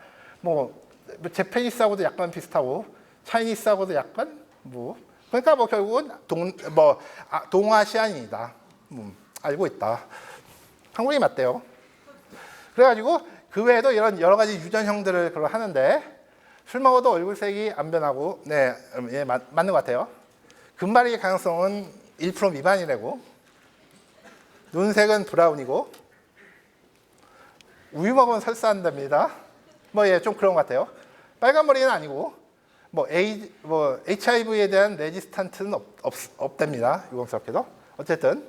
뭐 재패니스하고도 약간 비슷하고 차이니스하고도 약간 그러니까 뭐 결국은 동아시안이다. 알고 있다. 한국이 맞대요. 그래가지고 그 외에도 이런 여러 가지 유전형들을 그걸 하는데 술 먹어도 얼굴색이 안 변하고 맞는 것 같아요. 금발의 가능성은 1% 미만이라고. 눈색은 브라운이고 우유 먹으면 설사한답니다. 좀 그런 것 같아요. 빨간 머리는 아니고 HIV에 대한 레지스탄트는 없답니다. 유공스럽게도. 어쨌든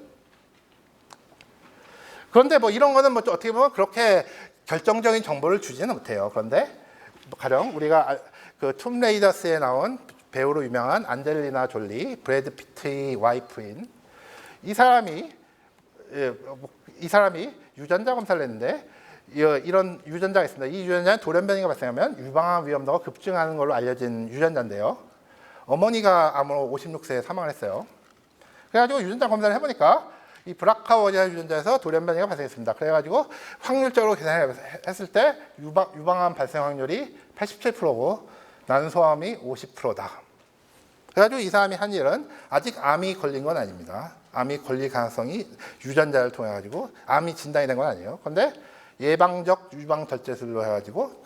그런데 이런 거는 어떻게 보면 그렇게 결정적인 정보를 주지는 못해요. 그런데 가령 우리가 그 툼 레이더스에 나온 배우로 유명한 안젤리나 졸리, 브래드 피트의 와이프인 이 사람이 유전자 검사를 했는데 이런 유전자가 있습니다. 이 유전자는 돌연변이가 발생하면 유방암 위험도가 급증하는 걸로 알려진 유전자인데요. 어머니가 암으로 56세에 사망을 했어요. 그래가지고 유전자 검사를 해보니까 이 브라카 원이라는 유전자에서 돌연변이가 발생했습니다. 그래가지고 확률적으로 계산했을 때 유방암 발생 확률이 87%고 난소암이 50%다. 그래가지고 이 사람이 한 일은 아직 암이 걸린 건 아닙니다. 암이 걸릴 가능성이 유전자를 통해 가지고 암이 진단이 된 건 아니에요. 그런데 예방적 유방 절제술로 해가지고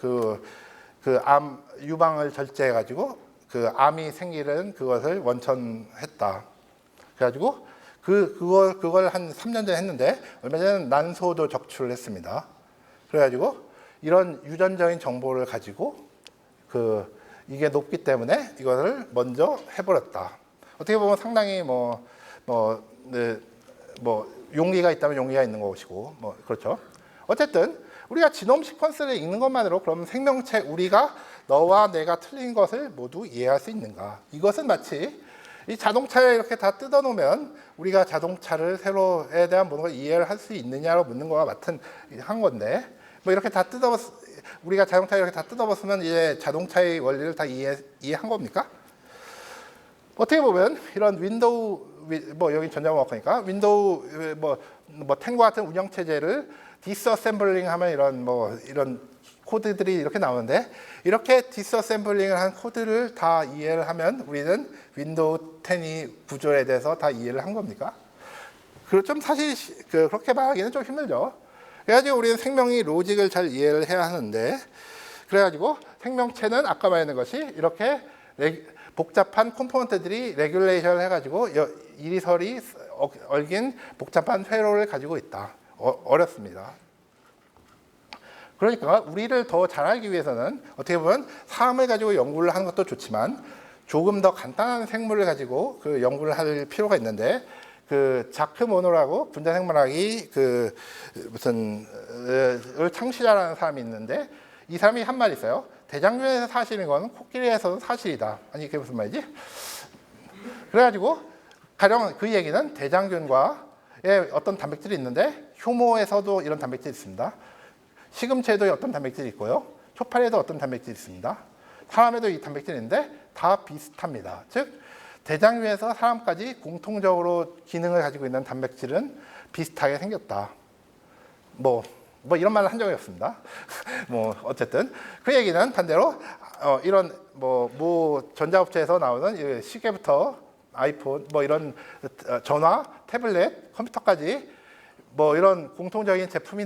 암 유방을 절제해 가지고 그 암이 생기는 그것을 원천했다. 그래가지고 그걸 한 3년 전에 했는데 얼마 전에 난소도 적출을 했습니다. 그래가지고 이런 유전적인 정보를 가지고 이게 높기 때문에 이것을 먼저 해버렸다. 어떻게 보면 상당히 용기가 있다면 용기가 있는 것이고 그렇죠. 어쨌든 우리가 지놈 시퀀스를 읽는 것만으로 그럼 생명체 우리가 너와 내가 틀린 것을 모두 이해할 수 있는가? 이것은 마치 이 자동차를 이렇게 다 뜯어놓으면 우리가 자동차를 새로에 대한 모든 걸 이해를 할 수 있느냐로 묻는 거와 한 건데 이렇게 다 우리가 자동차를 이렇게 다 뜯어봤으면 이제 자동차의 원리를 다 이해한 겁니까? 어떻게 보면 이런 윈도우 여기 전자공학과니까 윈도우 10과 같은 운영 체제를 디스어셈블링 하면 이런 코드들이 이렇게 나오는데 이렇게 디스어셈블링을 한 코드를 다 이해를 하면 우리는 윈도우 10이 구조에 대해서 다 이해를 한 겁니까? 좀 사실 그렇게 말하기는 좀 힘들죠. 그래가지고 우리는 생명이 로직을 잘 이해를 해야 하는데 그래가지고 생명체는 아까 말했는 것이 이렇게 복잡한 컴포넌트들이 레귤레이션을 해가지고 이리저리 얽힌 복잡한 회로를 가지고 있다. 어렵습니다. 그러니까 우리를 더 잘 알기 위해서는 어떻게 보면 사람을 가지고 연구를 하는 것도 좋지만 조금 더 간단한 생물을 가지고 연구를 할 필요가 있는데 자크 모노라고 분자생물학이 을 창시자라는 사람이 있는데 이 사람이 한 말이 있어요. 대장균에서 사실인 건 코끼리에서도 사실이다. 아니 그게 무슨 말이지? 그래가지고 가령 그 얘기는 대장균과의 어떤 단백질이 있는데 효모에서도 이런 단백질이 있습니다. 시금치에도 어떤 단백질이 있고요. 초파리에도 어떤 단백질이 있습니다. 사람에도 이 단백질이 있는데 다 비슷합니다. 즉 대장균에서 사람까지 공통적으로 기능을 가지고 있는 단백질은 비슷하게 생겼다. 이런 말을 한 적이 없습니다. 어쨌든 그 얘기는 반대로 이런 전자업체에서 나오는 시계부터 아이폰 이런 전화, 태블릿, 컴퓨터까지 이런 공통적인 제품이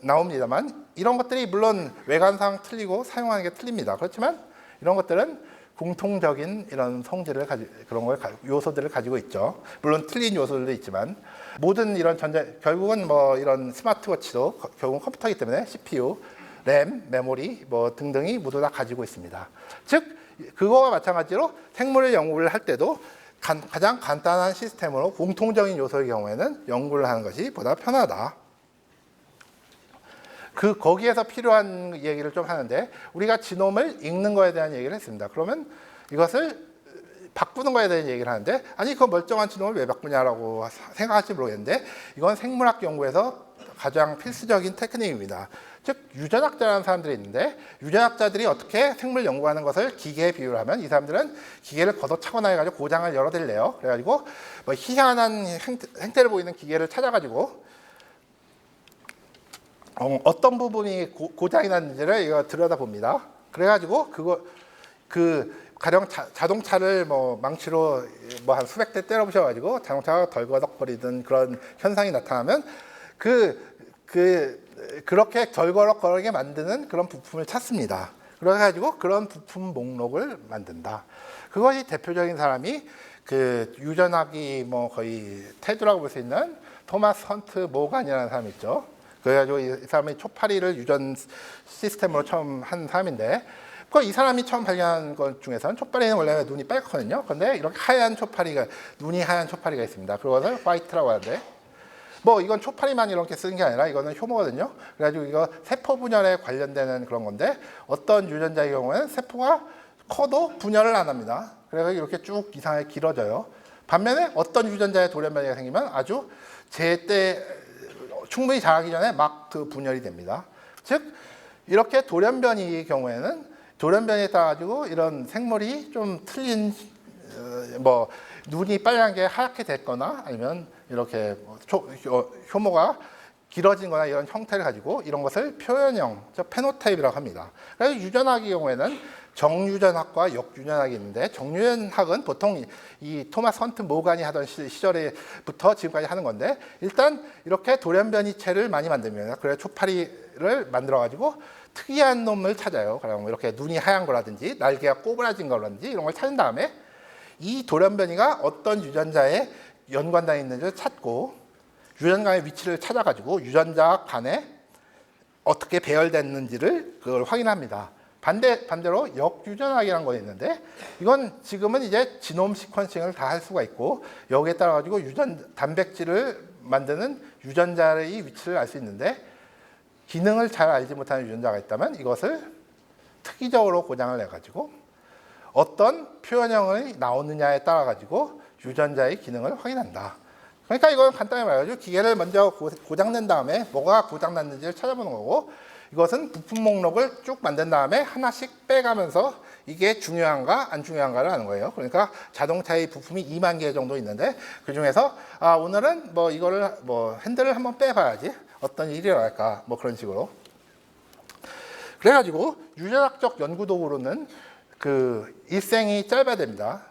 나옵니다만 이런 것들이 물론 외관상 틀리고 사용하는 게 틀립니다. 그렇지만 이런 것들은 공통적인 이런 성질을 요소들을 가지고 있죠. 물론 틀린 요소들도 있지만 모든 이런 결국은 이런 스마트워치도 결국은 컴퓨터이기 때문에 CPU, 램, 메모리 등등이 모두 다 가지고 있습니다. 즉 그거와 마찬가지로 생물을 연구를 할 때도 가장 간단한 시스템으로 공통적인 요소의 경우에는 연구를 하는 것이 보다 편하다. 거기에서 필요한 얘기를 좀 하는데 우리가 지놈을 읽는 거에 대한 얘기를 했습니다. 그러면 이것을 바꾸는 거에 대한 얘기를 하는데 아니 그 멀쩡한 지놈을 왜 바꾸냐라고 생각할지 모르겠는데 이건 생물학 연구에서 가장 필수적인 테크닉입니다. 즉 유전학자라는 사람들이 있는데 유전학자들이 어떻게 생물 연구하는 것을 기계에 비유를 하면 이 사람들은 기계를 걷어차거나 해가지고 고장을 여러 대를 내요. 그래가지고 희한한 행태를 보이는 기계를 찾아가지고 어떤 부분이 고장이 났는지를 들여다봅니다. 그래가지고 가령 자동차를 망치로 한 수백 대 때려부셔가지고 자동차가 덜거덕거리던 그런 현상이 나타나면 그렇게 덜거덕거리게 만드는 그런 부품을 찾습니다. 그래가지고 그런 부품 목록을 만든다. 그것이 대표적인 사람이 유전학이 거의 태두라고 볼 수 있는 토마스 헌트 모간이라는 사람이 있죠. 그래가지고 이 사람이 초파리를 유전 시스템으로 처음 한 사람인데 이 사람이 처음 발견한 것 중에서는 초파리는 원래 눈이 빨갛거든요. 그런데 이렇게 눈이 하얀 초파리가 있습니다. 그것을 화이트라고 하는데 뭐 이건 초파리만 이렇게 쓰는 게 아니라 이거는 효모거든요. 그래가지고 이거 세포 분열에 관련되는 그런 건데 어떤 유전자의 경우에는 세포가 커도 분열을 안 합니다. 그래서 이렇게 쭉 이상하게 길어져요. 반면에 어떤 유전자의 돌연변이가 생기면 아주 제때 충분히 자라기 전에 막 그 분열이 됩니다. 즉 이렇게 돌연변이의 경우에는 돌연변이에 따라 가지고 이런 생물이 좀 틀린 뭐 눈이 빨간 게 하얗게 됐거나 아니면 이렇게 효모가 길어진 거나 이런 형태를 가지고 이런 것을 표현형, 즉 페노타입이라고 합니다. 그래서 유전학의 경우에는 정유전학과 역유전학이 있는데 정유전학은 보통 이 토마스 헌트 모간이 하던 시절부터 지금까지 하는 건데 일단 이렇게 돌연변이체를 많이 만듭니다. 그래서 초파리를 만들어 가지고 특이한 놈을 찾아요. 그럼 이렇게 눈이 하얀 거라든지 날개가 꼬부라진 거라든지 이런 걸 찾은 다음에 이 돌연변이가 어떤 유전자에 연관되어 있는지를 찾고 유전자의 위치를 찾아가지고 유전자 간에 어떻게 배열됐는지를 그걸 확인합니다. 반대로 역유전학이라는 거 있는데 이건 지금은 이제 지놈 시퀀싱을 다 할 수가 있고 여기에 따라 가지고 단백질을 만드는 유전자의 위치를 알 수 있는데 기능을 잘 알지 못하는 유전자가 있다면 이것을 특이적으로 고장을 내 가지고 어떤 표현형이 나오느냐에 따라 가지고 유전자의 기능을 확인한다. 그러니까 이건 간단히 말해가지고 기계를 먼저 고장낸 다음에 뭐가 고장났는지를 찾아보는 거고 이것은 부품 목록을 쭉 만든 다음에 하나씩 빼가면서 이게 중요한가 안 중요한가를 아는 거예요. 그러니까 자동차의 부품이 2만 개 정도 있는데 그 중에서 오늘은 뭐 이거를 뭐 핸들을 한번 빼봐야지 어떤 일이 일어날까 뭐 그런 식으로. 그래가지고 유전학적 연구 도구로는 그 일생이 짧아야 됩니다.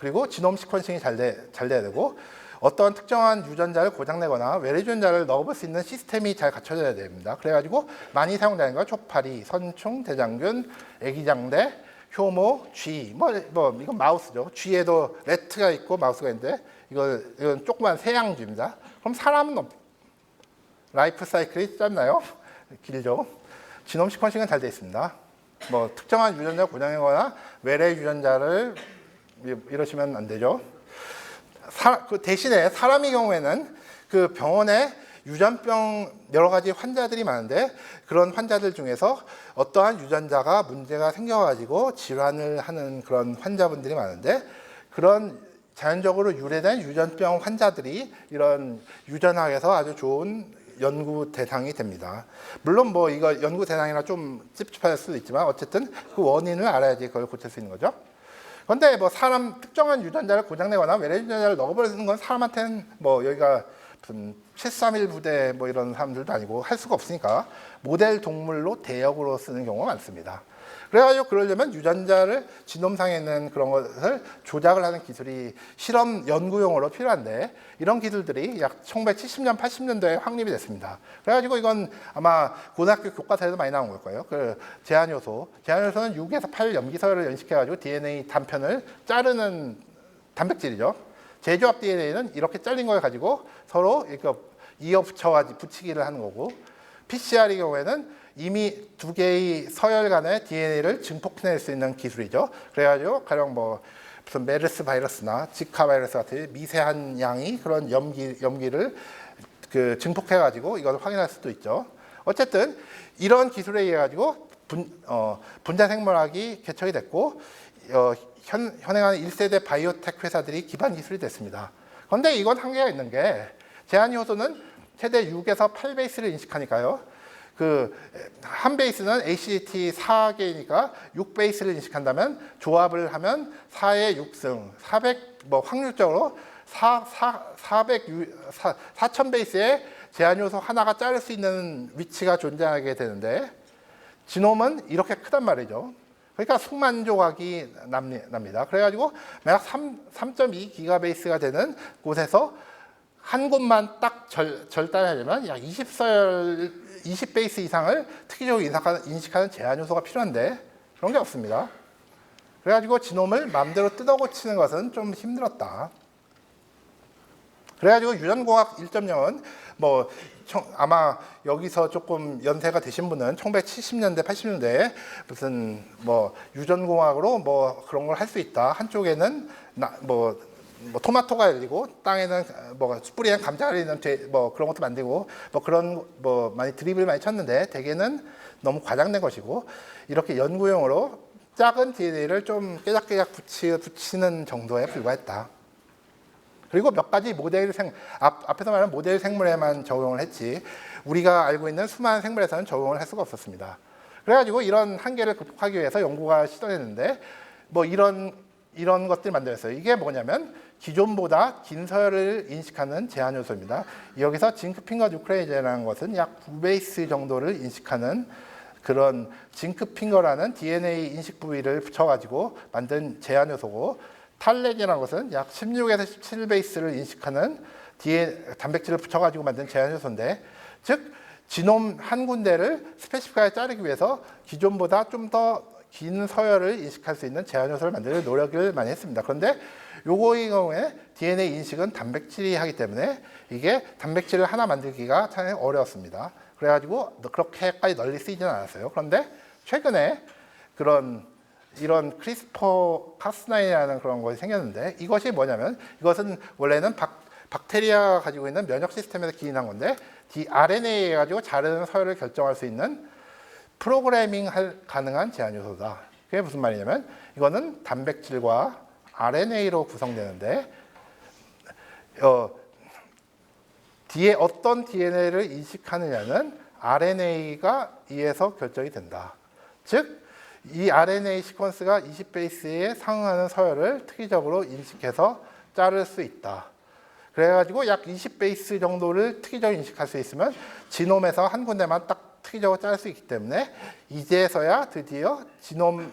그리고 지놈 시퀀싱이 잘 돼야 되고 어떤 특정한 유전자를 고장내거나 외래 유전자를 넣어볼 수 있는 시스템이 잘 갖춰져야 됩니다. 그래가지고 많이 사용되는 건 초파리, 선충, 대장균, 애기장대, 효모, 쥐, 뭐 이건 마우스죠. 쥐에도 레트가 있고 마우스가 있는데 이건 조그만 세양쥐입니다. 그럼 사람은 라이프 사이클이 짧나요? 길죠. 지놈 시퀀싱은 잘 돼 있습니다. 뭐 특정한 유전자 고장내거나 외래 유전자를 이러시면 안 되죠. 그 대신에 사람의 경우에는 그 병원에 유전병 여러 가지 환자들이 많은데 그런 환자들 중에서 어떠한 유전자가 문제가 생겨가지고 질환을 하는 그런 환자분들이 많은데 그런 자연적으로 유래된 유전병 환자들이 이런 유전학에서 아주 좋은 연구 대상이 됩니다. 물론 뭐 이거 연구 대상이라 좀 찝찝할 수도 있지만 어쨌든 그 원인을 알아야지 그걸 고칠 수 있는 거죠. 그런데 뭐 사람 특정한 유전자를 고장내거나 외래 유전자를 넣어버리는 건 사람한테는 뭐 여기가 무슨 731 부대 뭐 이런 사람들도 아니고 할 수가 없으니까 모델 동물로 대역으로 쓰는 경우가 많습니다. 그래가지고 그러려면 유전자를 지놈상에 있는 그런 것을 조작을 하는 기술이 실험 연구용으로 필요한데 이런 기술들이 약 1970년, 80년대에 확립이 됐습니다. 그래가지고 이건 아마 고등학교 교과서에도 많이 나온 걸 거예요. 그 제한효소는 6에서 8 염기서열을 연식해가지고 DNA 단편을 자르는 단백질이죠. 제조합 DNA는 이렇게 잘린 걸 가지고 서로 이어 붙이기를 하는 거고 PCR의 경우에는 이미 두 개의 서열 간의 DNA를 증폭해낼 수 있는 기술이죠. 그래가지고 가령 뭐 무슨 메르스 바이러스나 지카 바이러스 같은 미세한 양이 그런 염기를 그 증폭해가지고 이걸 확인할 수도 있죠. 어쨌든 이런 기술에 의해 가지고 분자생물학이 개척이 됐고 현행하는 1세대 바이오텍 회사들이 기반 기술이 됐습니다. 그런데 이건 한계가 있는 게 제한효소는 최대 6에서 8베이스를 인식하니까요. 그 한 베이스는 ACT 4개니까 6베이스를 인식한다면 조합을 하면 4의 6승, 400 뭐 확률적으로 4000 베이스의 제한요소 하나가 자를 수 있는 위치가 존재하게 되는데 지놈은 이렇게 크단 말이죠. 그러니까 수만 조각이 납니다. 그래가지고 매각 3.2 기가베이스가 되는 곳에서 한 곳만 딱 절단하려면 약 20베이스 이상을 특이적으로 인식하는 제한 요소가 필요한데 그런 게 없습니다. 그래가지고 지놈을 마음대로 뜯어 고치는 것은 좀 힘들었다. 그래가지고 유전공학 1.0은 뭐 아마 여기서 조금 연세가 되신 분은 1970년대, 80년대에 무슨 뭐 유전공학으로 뭐 그런 걸 할 수 있다. 한쪽에는 뭐 뭐 토마토가 열리고 땅에는 뭐 뿌리엔 감자가 열리는 뭐 그런 것도 만들고 뭐 그런 뭐 많이 드립을 많이 쳤는데 대개는 너무 과장된 것이고 이렇게 연구용으로 작은 DNA를 좀 깨작깨작 붙이는 정도에 불과했다. 그리고 몇 가지 모델 앞에서 말한 모델 생물에만 적용을 했지 우리가 알고 있는 수많은 생물에서는 적용을 할 수가 없었습니다. 그래가지고 이런 한계를 극복하기 위해서 연구가 시도했는데 뭐 이런 것들 만들었어요. 이게 뭐냐면 기존보다 긴 서열을 인식하는 제한 요소입니다. 여기서 징크핑거 뉴클레이제라는 것은 약 9베이스 정도를 인식하는 그런 징크핑거라는 DNA 인식 부위를 붙여가지고 만든 제한 요소고 탈렌이라는 것은 약 16에서 17베이스를 인식하는 단백질을 붙여가지고 만든 제한 요소인데 즉 지놈 한 군데를 스페시피하게 자르기 위해서 기존보다 좀 더 긴 서열을 인식할 수 있는 제한 요소를 만드는 노력을 많이 했습니다. 그런데 요거의 경우에 DNA 인식은 단백질이 하기 때문에 이게 단백질을 하나 만들기가 참 어려웠습니다. 그래가지고 그렇게까지 널리 쓰이지는 않았어요. 그런데 최근에 이런 크리스퍼 카스9이라는 그런 것이 생겼는데 이것이 뭐냐면 이것은 원래는 박테리아가 가지고 있는 면역 시스템에서 기인한 건데 RNA 가지고 자르는 서열을 결정할 수 있는 프로그래밍 가능한 제한 요소다. 그게 무슨 말이냐면 이거는 단백질과 RNA로 구성되는데 어떤 DNA를 인식하느냐는 RNA가 이에서 결정이 된다. 즉 이 RNA 시퀀스가 20베이스에 상응하는 서열을 특이적으로 인식해서 자를 수 있다. 그래가지고 약 20베이스 정도를 특이적으로 인식할 수 있으면 지놈에서 한 군데만 딱 특이적으로 자를 수 있기 때문에 이제서야 드디어 지놈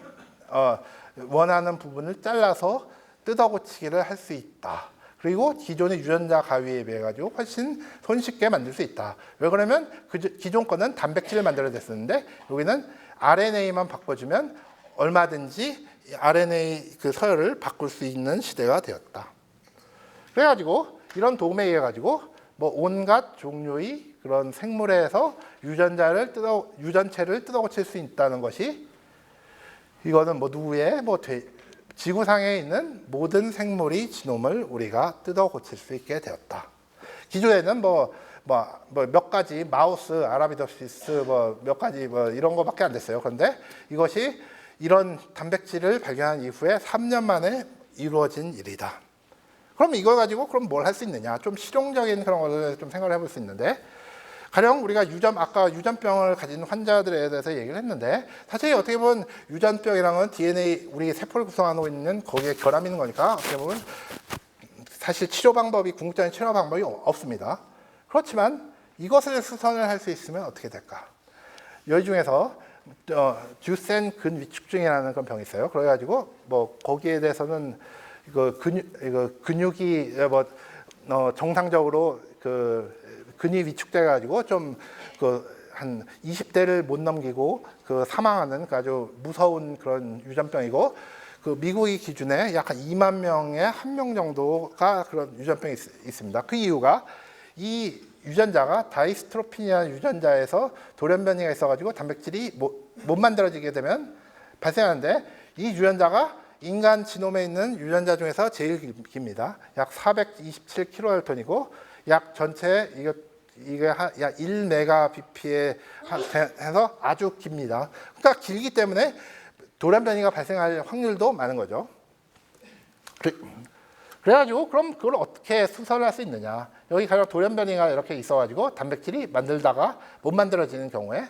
원하는 부분을 잘라서 뜯어고치기를 할 수 있다. 그리고 기존의 유전자 가위에 비해 가지고 훨씬 손쉽게 만들 수 있다. 왜 그러면 기존 거는 단백질을 만들어냈었는데 여기는 RNA만 바꿔주면 얼마든지 RNA 그 서열을 바꿀 수 있는 시대가 되었다. 그래가지고 이런 도움에 의해 가지고 뭐 온갖 종류의 그런 생물에서 유전체를 뜯어고칠 수 있다는 것이 이거는 뭐 누구의 지구상에 있는 모든 생물의 지놈을 우리가 뜯어고칠 수 있게 되었다. 기존에는 몇 가지 마우스, 아라비도시스 몇 가지 이런 거밖에 안 됐어요. 그런데 이것이 이런 단백질을 발견한 이후에 3년 만에 이루어진 일이다. 그럼 이걸 가지고 그럼 뭘 할 수 있느냐? 좀 실용적인 그런 것을 좀 생각을 해볼 수 있는데 가령 우리가 아까 유전병을 가진 환자들에 대해서 얘기를 했는데 사실 어떻게 보면 유전병이라는 건 DNA 우리 세포를 구성하고 있는 거기에 결함이 있는 거니까 어떻게 보면 사실 궁극적인 치료 방법이 없습니다. 그렇지만 이것을 수선을 할 수 있으면 어떻게 될까? 여기 중에서 듀센 근위축증이라는 그런 병이 있어요. 그래가지고 거기에 대해서는 근육이 정상적으로 근이 위축돼 가지고 좀 한 20대를 못 넘기고 사망하는 아주 무서운 그런 유전병이고 미국의 기준에 약 한 2만 명에 1명 정도가 그런 유전병이 있습니다. 그 이유가 이 유전자가 다이스트로핀이라는 유전자에서 돌연변이가 있어가지고 단백질이 못 만들어지게 되면 발생하는데 이 유전자가 인간 지놈에 있는 유전자 중에서 제일 깁니다. 약 427kD이고 약 전체 이게 약 1메가bp에 해서 아주 깁니다. 그러니까 길기 때문에 돌연변이가 발생할 확률도 많은 거죠. 그래가지고 그럼 그걸 어떻게 수선할 수 있느냐? 여기 가령 돌연변이가 이렇게 있어가지고 단백질이 만들다가 못 만들어지는 경우에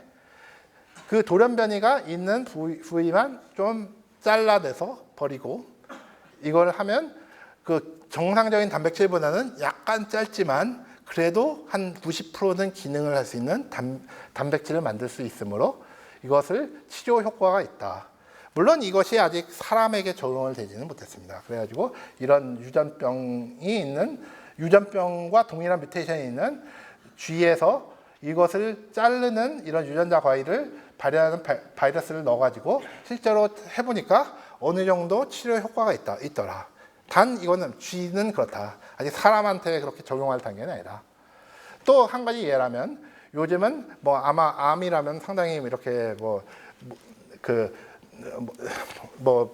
그 돌연변이가 있는 부위만 좀 잘라내서 버리고 이걸 하면 정상적인 단백질보다는 약간 짧지만 그래도 한 90%는 기능을 할 수 있는 단백질을 만들 수 있으므로 이것을 치료 효과가 있다. 물론 이것이 아직 사람에게 적용을 되지는 못했습니다. 그래가지고 이런 유전병과 동일한 뮤테이션이 있는 쥐에서 이것을 자르는 이런 유전자 과일을 발현하는 바이러스를 넣어가지고 실제로 해보니까 어느 정도 치료 효과가 있더라. 단 이거는 쥐는 그렇다. 아직 사람한테 그렇게 적용할 단계는 아니다. 또 한 가지 예라면 요즘은 아마 암이라면 상당히 이렇게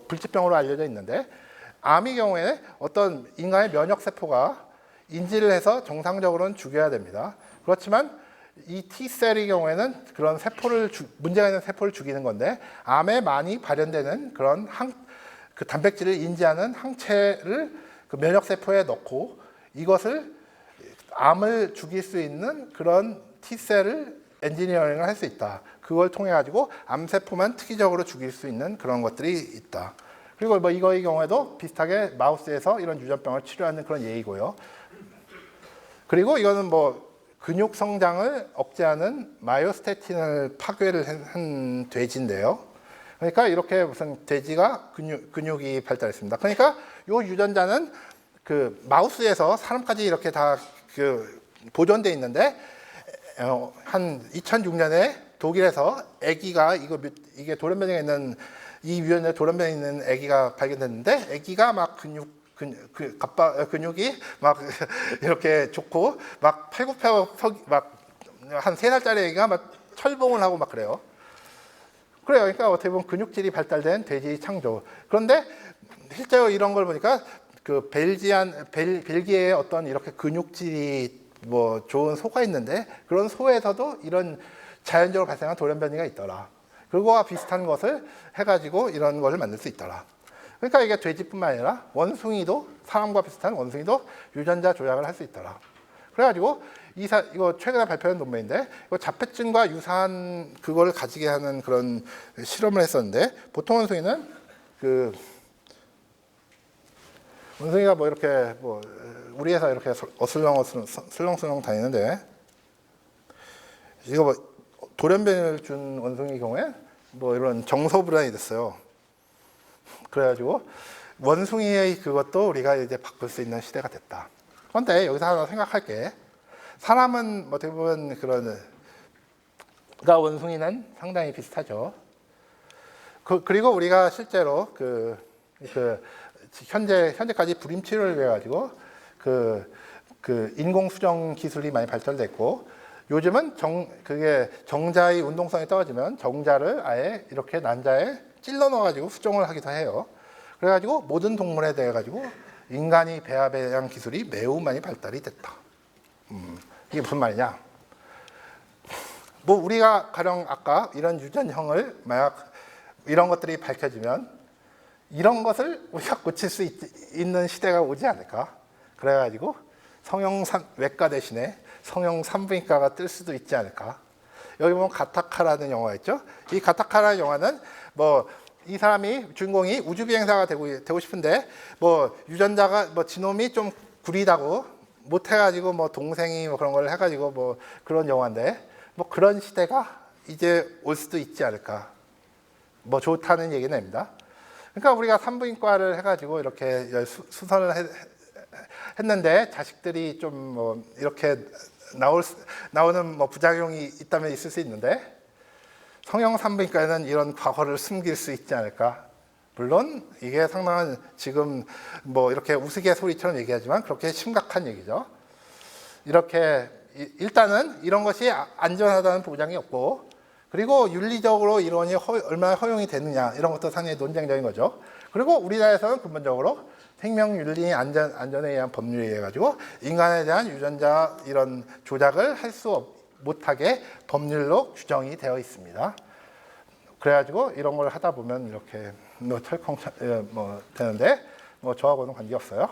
불치병으로 알려져 있는데 암의 경우에 어떤 인간의 면역세포가 인지를 해서 정상적으로는 죽여야 됩니다. 그렇지만 이 T셀의 경우에는 그런 문제가 있는 세포를 죽이는 건데, 암에 많이 발현되는 그런 그 단백질을 인지하는 항체를 그 면역세포에 넣고 이것을 암을 죽일 수 있는 그런 T셀을 엔지니어링을 할 수 있다. 그걸 통해 가지고 암세포만 특이적으로 죽일 수 있는 그런 것들이 있다. 그리고 뭐 이거의 경우에도 비슷하게 마우스에서 이런 유전병을 치료하는 그런 예이고요. 그리고 이거는 뭐 근육 성장을 억제하는 마이오스테틴을 파괴를 한 돼지인데요. 그러니까 이렇게 무슨 돼지가 근육이 발달했습니다. 그러니까 이 유전자는 그 마우스에서 사람까지 이렇게 다 그 보존돼 있는데, 한 2006년에 독일에서 아기가 이게 돌연변이가 있는 이 유전자 돌연변이 있는 아기가 발견됐는데, 아기가 막 근육이 막 이렇게 좋고 막 팔굽혀펴기 막 한 3살짜리 아기가 막 철봉을 하고 막 그래요. 그러니까 어떻게 보면 근육질이 발달된 돼지 창조. 그런데 실제로 이런 걸 보니까 그 벨기에의 어떤 이렇게 근육질이 뭐 좋은 소가 있는데, 그런 소에서도 이런 자연적으로 발생한 돌연변이가 있더라. 그거와 비슷한 것을 해가지고 이런 것을 만들 수 있더라. 그러니까 이게 돼지뿐만 아니라 원숭이도, 사람과 비슷한 원숭이도 유전자 조작을 할 수 있더라. 그래가지고 이거 최근에 발표한 논문인데, 이거 자폐증과 유사한 그걸 가지게 하는 그런 실험을 했었는데, 보통 원숭이는 원숭이가 뭐 이렇게 뭐 우리 회사 이렇게 슬렁슬렁 다니는데, 이거 뭐 돌연변이를 준 원숭이 경우에 뭐 이런 정서불안이 됐어요. 그래가지고 원숭이의 그것도 우리가 이제 바꿀 수 있는 시대가 됐다. 그런데 여기서 하나 생각할 게, 사람은 뭐 대부분 그런 원숭이는 상당히 비슷하죠. 그리고 우리가 실제로 현재까지 불임 치료를 위해 가지고 그 인공 수정 기술이 많이 발달됐고, 요즘은 그게 정자의 운동성이 떨어지면 정자를 아예 이렇게 난자에 찔러 넣어 가지고 수정을 하기도 해요. 그래 가지고 모든 동물에 대해 가지고 인간이 배합에 대한 기술이 매우 많이 발달이 됐다. 이게 무슨 말이냐? 뭐 우리가 가령 아까 이런 유전형을 만약 이런 것들이 밝혀지면 이런 것을 우리가 고칠 수 있는 시대가 오지 않을까? 그래가지고 외과 대신에 성형 산부인과가 뜰 수도 있지 않을까? 여기 보면 가타카라는 영화가 있죠. 이 가타카라는 영화는 뭐 이 사람이 주인공이 우주 비행사가 되고 싶은데, 뭐 유전자가 뭐 지놈이 좀 구리다고 못해가지고 뭐 동생이 뭐 그런 걸 해가지고 뭐 그런 영화인데, 뭐 그런 시대가 이제 올 수도 있지 않을까? 뭐 좋다는 얘기는 아닙니다. 그러니까 우리가 산부인과를 해가지고 이렇게 수선을 했는데 자식들이 좀 뭐 이렇게 나오는 뭐 부작용이 있다면 있을 수 있는데, 성형 산부인과에는 이런 과거를 숨길 수 있지 않을까? 물론 이게 상당한 지금 뭐 이렇게 우스갯소리처럼 얘기하지만 그렇게 심각한 얘기죠. 이렇게 일단은 이런 것이 안전하다는 보장이 없고, 그리고 윤리적으로 이론이 얼마나 허용이 되느냐 이런 것도 상당히 논쟁적인 거죠. 그리고 우리나라에서는 근본적으로 생명윤리 안전에 의한 법률에 의해 가지고 인간에 대한 유전자 이런 조작을 할 수 못하게 법률로 규정이 되어 있습니다. 그래가지고 이런 걸 하다 보면 이렇게 뭐 철컹 뭐 되는데, 뭐 저하고는 관계 없어요.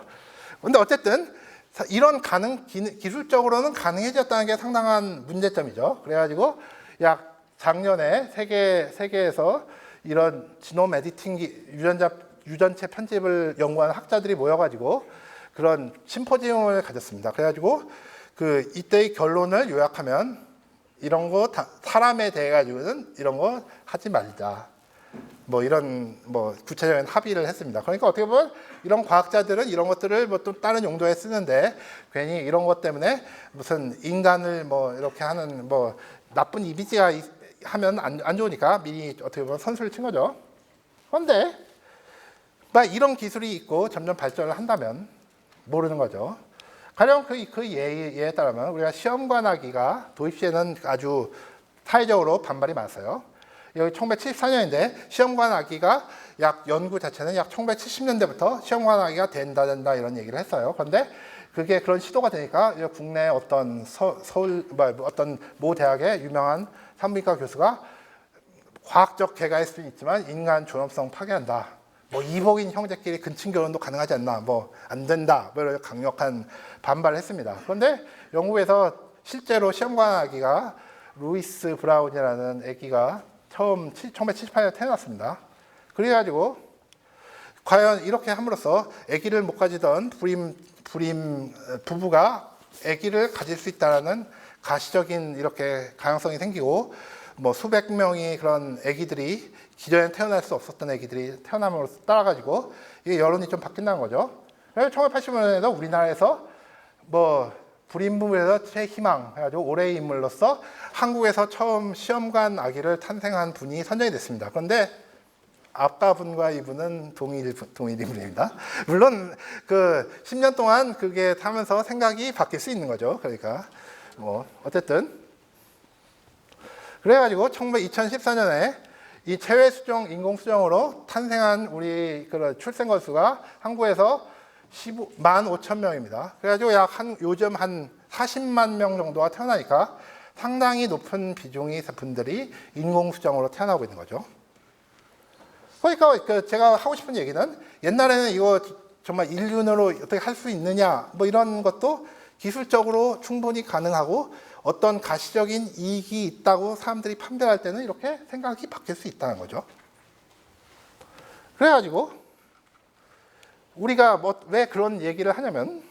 근데 어쨌든 이런 기술적으로는 가능해졌다는 게 상당한 문제점이죠. 그래가지고 약 작년에 세계에서 이런 지놈 에디팅 유전체 편집을 연구하는 학자들이 모여가지고 그런 심포지움을 가졌습니다. 그래가지고 이때의 결론을 요약하면 이런 거 사람에 대해 가지고는 이런 거 하지 말자. 뭐 이런 뭐 구체적인 합의를 했습니다. 그러니까 어떻게 보면 이런 과학자들은 이런 것들을 뭐 또 다른 용도에 쓰는데, 괜히 이런 것 때문에 무슨 인간을 뭐 이렇게 하는 뭐 나쁜 이미지가 하면 안 좋으니까 미리 어떻게 보면 선수를 친 거죠. 그런데 막 이런 기술이 있고 점점 발전을 한다면 모르는 거죠. 가령 그 예에 따르면 우리가 시험관하기가 도입 시에는 아주 사회적으로 반발이 많았어요. 여기 1974년인데 시험관 아기가 약 연구 자체는 약 1970년대부터 시험관 아기가 된다 이런 얘기를 했어요. 그런데 그게 그런 시도가 되니까 국내 어떤 서울 어떤 모 대학의 유명한 산부인과 교수가 과학적 개가일 수는 있지만 인간 존엄성 파괴한다. 뭐 이복인 형제끼리 근친 결혼도 가능하지 않나. 뭐 안 된다. 뭐 이런 강력한 반발을 했습니다. 그런데 영국에서 실제로 시험관 아기가 루이스 브라운이라는 아기가 처음 1978년에 태어났습니다. 그래가지고 과연 이렇게 함으로써 아기를 못 가지던 불임 부부가 아기를 가질 수 있다는 가시적인 이렇게 가능성이 생기고 뭐 수백 명이 그런 아기들이 기존에 태어날 수 없었던 아기들이 태어남으로써 따라가지고 이게 여론이 좀 바뀐다는 거죠. 그래서 1980년에도 우리나라에서 뭐 불임부에서 최희망 해가지고 올해의 인물로서 한국에서 처음 시험관 아기를 탄생한 분이 선정이 됐습니다. 그런데 아까 분과 이분은 동일 인물입니다. 물론 그 10년 동안 그게 타면서 생각이 바뀔 수 있는 거죠. 그러니까 뭐 어쨌든 그래가지고 2014년에 이 체외 수정 인공 수정으로 탄생한 우리 그 출생 건수가 한국에서 15,000명입니다. 그래가지고 요즘 한 40만 명 정도가 태어나니까 상당히 높은 비중의 분들이 인공 수정으로 태어나고 있는 거죠. 그러니까 제가 하고 싶은 얘기는 옛날에는 이거 정말 인륜으로 어떻게 할 수 있느냐 뭐 이런 것도 기술적으로 충분히 가능하고 어떤 가시적인 이익이 있다고 사람들이 판별할 때는 이렇게 생각이 바뀔 수 있다는 거죠. 그래가지고 우리가 왜 그런 얘기를 하냐면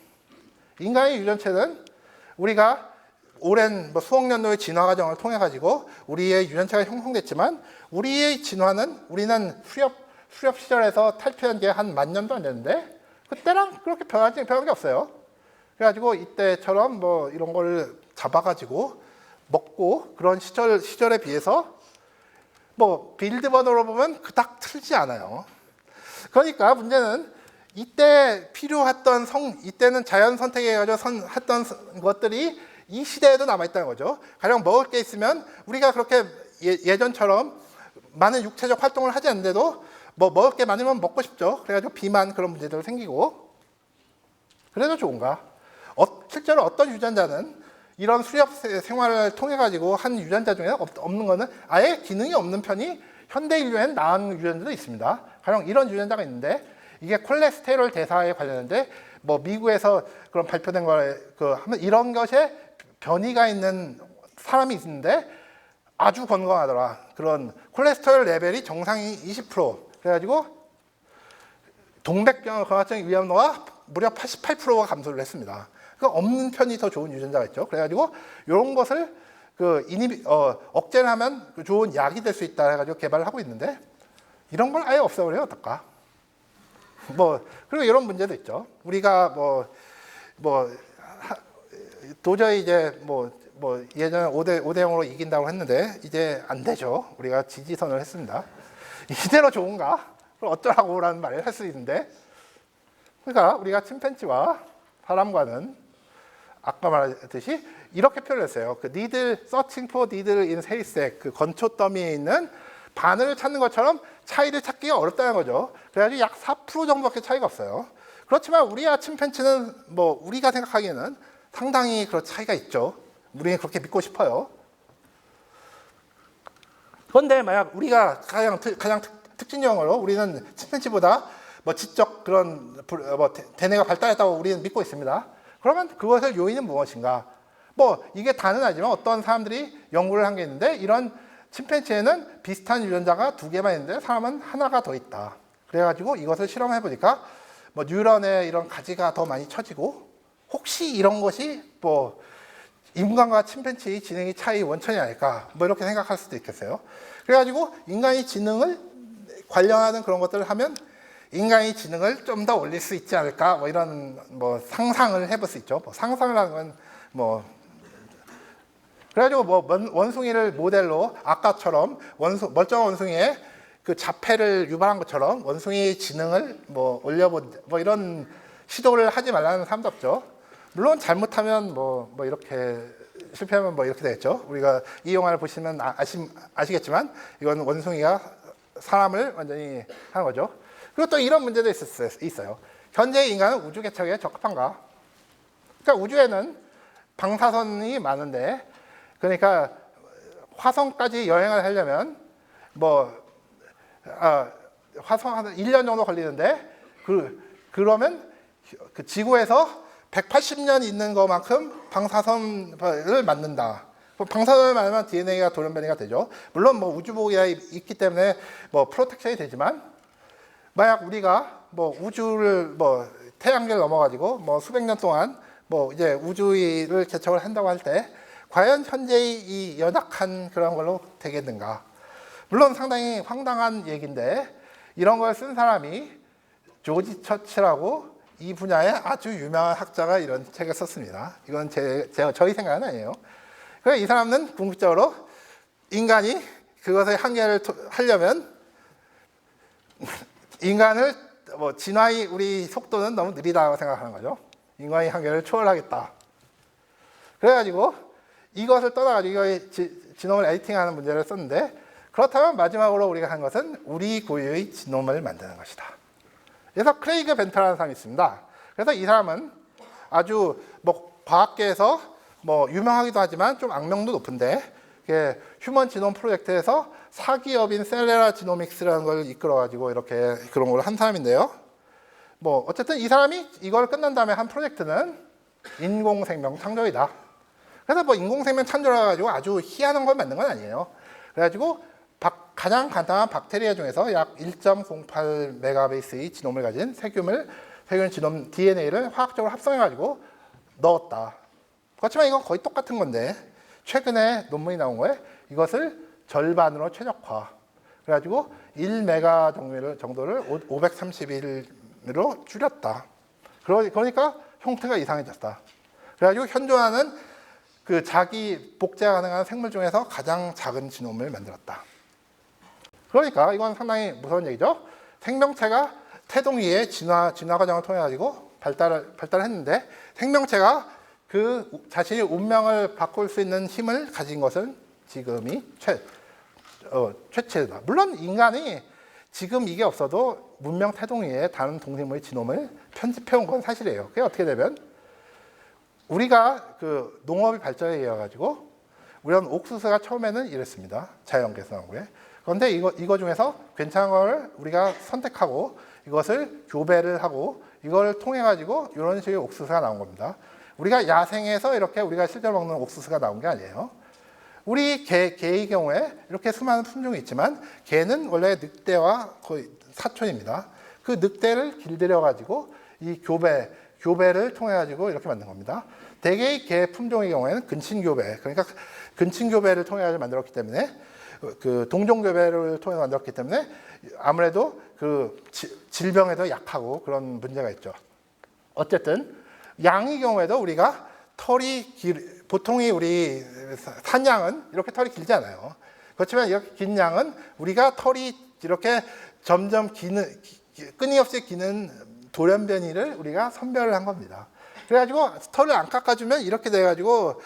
인간의 유전체는 우리가 오랜 수억 년도의 진화 과정을 통해 가지고 우리의 유전체가 형성됐지만 우리의 진화는 우리는 수렵 시절에서 탈피한 게 한 10,000년도 안 됐는데 그때랑 그렇게 변한 게 없어요. 그래가지고 이때처럼 뭐 이런 걸 잡아가지고 먹고 그런 시절에 비해서 뭐 빌드번호로 보면 그닥 틀지 않아요. 그러니까 문제는 이때 필요했던 이때는 자연 선택해가지고 했던 것들이 이 시대에도 남아있다는 거죠. 가령 먹을 게 있으면 우리가 그렇게 예전처럼 많은 육체적 활동을 하지 않는데도 뭐 먹을 게 많으면 먹고 싶죠. 그래가지고 비만 그런 문제들 생기고 그래도 좋은가? 실제로 어떤 유전자는 이런 수렵 생활을 통해 가지고 한 유전자 중에 없는 거는 아예 기능이 없는 편이 현대 인류엔 나은 유전자도 있습니다. 가령 이런 유전자가 있는데 이게 콜레스테롤 대사에 관련된데 뭐 미국에서 그런 발표된 거에 하면 이런 것에 변이가 있는 사람이 있는데 아주 건강하더라. 그런 콜레스테롤 레벨이 정상이 20%. 그래가지고 동백병 건강증 위험도가 무려 88%가 감소를 했습니다. 그러니까 없는 편이 더 좋은 유전자가 있죠. 그래가지고 이런 것을 억제를 하면 좋은 약이 될 수 있다 해가지고 개발을 하고 있는데 이런 걸 아예 없애버리면 어떨까? 그리고 이런 문제도 있죠. 우리가 도저히 이제 예전에 5대 0으로 이긴다고 했는데 이제 안 되죠. 우리가 지지선을 했습니다. 이대로 좋은가? 그럼 어쩌라고라는 말을 할 수 있는데 그러니까 우리가 침팬지와 사람과는 아까 말했듯이 이렇게 표현했어요. searching for needle in haystack, 건초 더미에 있는 바늘을 찾는 것처럼 차이를 찾기가 어렵다는 거죠. 그래가지고 약 4% 정도밖에 차이가 없어요. 그렇지만 우리와 침팬지는 우리가 생각하기에는 상당히 그런 차이가 있죠. 우리는 그렇게 믿고 싶어요. 그런데 만약 우리가 가장 특징적으로 우리는 침팬지보다 지적 그런 대뇌가 발달했다고 우리는 믿고 있습니다. 그러면 그것의 요인은 무엇인가? 이게 다는 아니지만 어떤 사람들이 연구를 한 게 있는데 이런 침팬지에는 비슷한 유전자가 2개만 있는데 사람은 하나가 더 있다. 그래가지고 이것을 실험해 보니까 뉴런의 이런 가지가 더 많이 쳐지고 혹시 이런 것이 인간과 침팬지의 지능의 차이 원천이 아닐까 이렇게 생각할 수도 있겠어요. 그래가지고 인간의 지능을 관련하는 그런 것들을 하면 인간의 지능을 좀 더 올릴 수 있지 않을까 이런 상상을 해볼 수 있죠. 상상을 하는 건 그래가지고 원숭이를 모델로 아까처럼 멀쩡한 원숭이의 그 자폐를 유발한 것처럼 원숭이의 지능을 올려본 이런 시도를 하지 말라는 사람도 없죠. 물론 잘못하면 이렇게 실패하면 뭐 이렇게 되겠죠. 우리가 이 영화를 보시면 아시겠지만 이건 원숭이가 사람을 완전히 하는 거죠. 그리고 또 이런 문제도 있어요. 현재 인간은 우주 개척에 적합한가? 그러니까 우주에는 방사선이 많은데, 그러니까 화성까지 여행을 하려면 화성 한 1년 정도 걸리는데, 그러면 그 지구에서 180년 있는 것만큼 방사선을 맞는다. 방사선을 맞으면 DNA가 돌연변이가 되죠. 물론 뭐 우주복이 있기 때문에 뭐 프로텍션이 되지만, 만약 우리가 뭐 우주를 태양계를 넘어가지고 수백 년 동안 이제 우주를 개척을 한다고 할 때, 과연 현재의 이 연약한 그런 걸로 되겠는가? 물론 상당히 황당한 얘기인데, 이런 걸 쓴 사람이 조지 처치라고 이 분야의 아주 유명한 학자가 이런 책을 썼습니다. 이건 저희 생각은 아니에요. 그래서 이 사람은 궁극적으로 인간이 그것의 한계를 하려면 인간을 진화의 우리 속도는 너무 느리다고 생각하는 거죠. 인간의 한계를 초월하겠다. 그래가지고 이것을 떠나가지고 지놈을 에디팅하는 문제를 썼는데, 그렇다면 마지막으로 우리가 한 것은 우리 고유의 지놈을 만드는 것이다. 그래서 크레이그 벤터라는 사람이 있습니다. 그래서 이 사람은 아주 과학계에서 유명하기도 하지만 좀 악명도 높은데, 휴먼 지놈 프로젝트에서 사기업인 셀레라 지노믹스라는 걸 이끌어가지고 이렇게 그런 걸 한 사람인데요. 어쨌든 이 사람이 이걸 끝난 다음에 한 프로젝트는 인공생명 창조이다. 그래서 인공생명 창조라 가지고 아주 희한한 걸 만든 건 아니에요. 그래가지고 가장 간단한 박테리아 중에서 약 1.08 메가베이스의 지놈을 가진 세균 지놈 DNA를 화학적으로 합성해가지고 넣었다. 그렇지만 이건 거의 똑같은 건데, 최근에 논문이 나온 거에 이것을 절반으로 최적화. 그래가지고 1메가 정도를 531으로 줄였다. 그러니까 형태가 이상해졌다. 그래가지고 현존하는 그 자기 복제가 가능한 생물 중에서 가장 작은 지놈을 만들었다. 그러니까 이건 상당히 무서운 얘기죠. 생명체가 태동위의 진화 과정을 통해 가지고 발달을 했는데, 생명체가 그 자신의 운명을 바꿀 수 있는 힘을 가진 것은 지금이 최초다. 물론 인간이 지금 이게 없어도 문명 태동위의 다른 동생물의 지놈을 편집해 온 건 사실이에요. 그게 어떻게 되면, 우리가 그 농업이 발전에 의해 가지고 우리는 옥수수가 처음에는 이랬습니다. 자연 개선하고에. 그런데 이거 중에서 괜찮은 걸 우리가 선택하고 이것을 교배를 하고 이걸 통해 가지고 이런 식의 옥수수가 나온 겁니다. 우리가 야생에서 이렇게 우리가 실제로 먹는 옥수수가 나온 게 아니에요. 우리 개의 경우에 이렇게 수많은 품종이 있지만, 개는 원래 늑대와 거의 사촌입니다. 그 늑대를 길들여 가지고 이 교배를 통해 가지고 이렇게 만든 겁니다. 대개의 개 품종의 경우에는 근친교배, 그러니까 근친교배를 통해 가지고 만들었기 때문에, 그 동종교배를 통해 만들었기 때문에 아무래도 그 질병에도 약하고 그런 문제가 있죠. 어쨌든 양의 경우에도 우리가 보통이 우리 산양은 이렇게 털이 길지 않아요. 그렇지만 이렇게 긴 양은 우리가 털이 이렇게 점점 끊임없이 기는 돌연변이를 우리가 선별을 한 겁니다. 그래가지고 털을 안 깎아주면 이렇게 돼가지고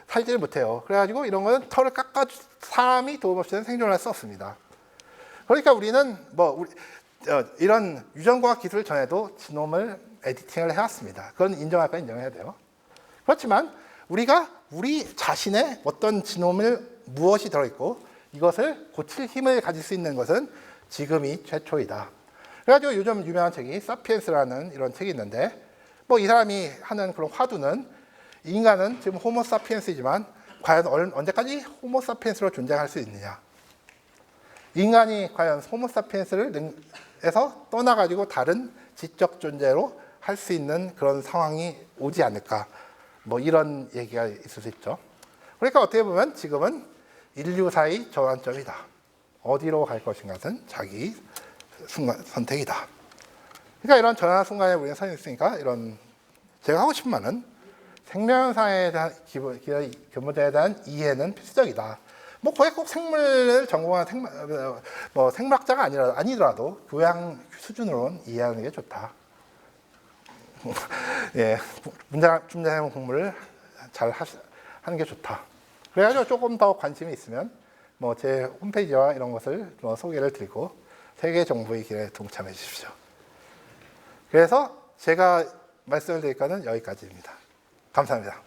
살지를 못해요. 그래가지고 이런 거는 털을 사람이 도움 없이는 생존할 수 없습니다. 그러니까 우리는 이런 유전과학 기술 전에도 지놈을 에디팅을 해왔습니다. 그건 인정할 건 인정해야 돼요. 그렇지만 우리가 우리 자신의 어떤 지놈을 무엇이 들어있고 이것을 고칠 힘을 가질 수 있는 것은 지금이 최초이다. 그래가지고 요즘 유명한 책이 사피엔스라는 이런 책이 있는데, 이 사람이 하는 그런 화두는, 인간은 지금 호모 사피엔스이지만 과연 언제까지 호모 사피엔스로 존재할 수 있느냐, 인간이 과연 호모 사피엔스에서 떠나가지고 다른 지적 존재로 할 수 있는 그런 상황이 오지 않을까, 이런 얘기가 있을 수 있죠. 그러니까 어떻게 보면 지금은 인류사의 전환점이다. 어디로 갈 것인가는 자기 선택이다. 그러니까 이런 전환 순간에 우리는 서 있으니까, 이런 제가 하고 싶은 말은 생명상에 대한 근본에 대한 이해는 필수적이다. 거의 꼭 생물을 전공한 생물학자가 아니더라도 교양 수준으로는 이해하는 게 좋다. 예, 문제점 공부를 잘 하는 게 좋다. 그래가지고 조금 더 관심이 있으면 뭐 제 홈페이지와 이런 것을 뭐 소개를 드리고 세계 정보의 길에 동참해 주십시오. 그래서 제가 말씀을 드릴 거는 여기까지입니다. 감사합니다.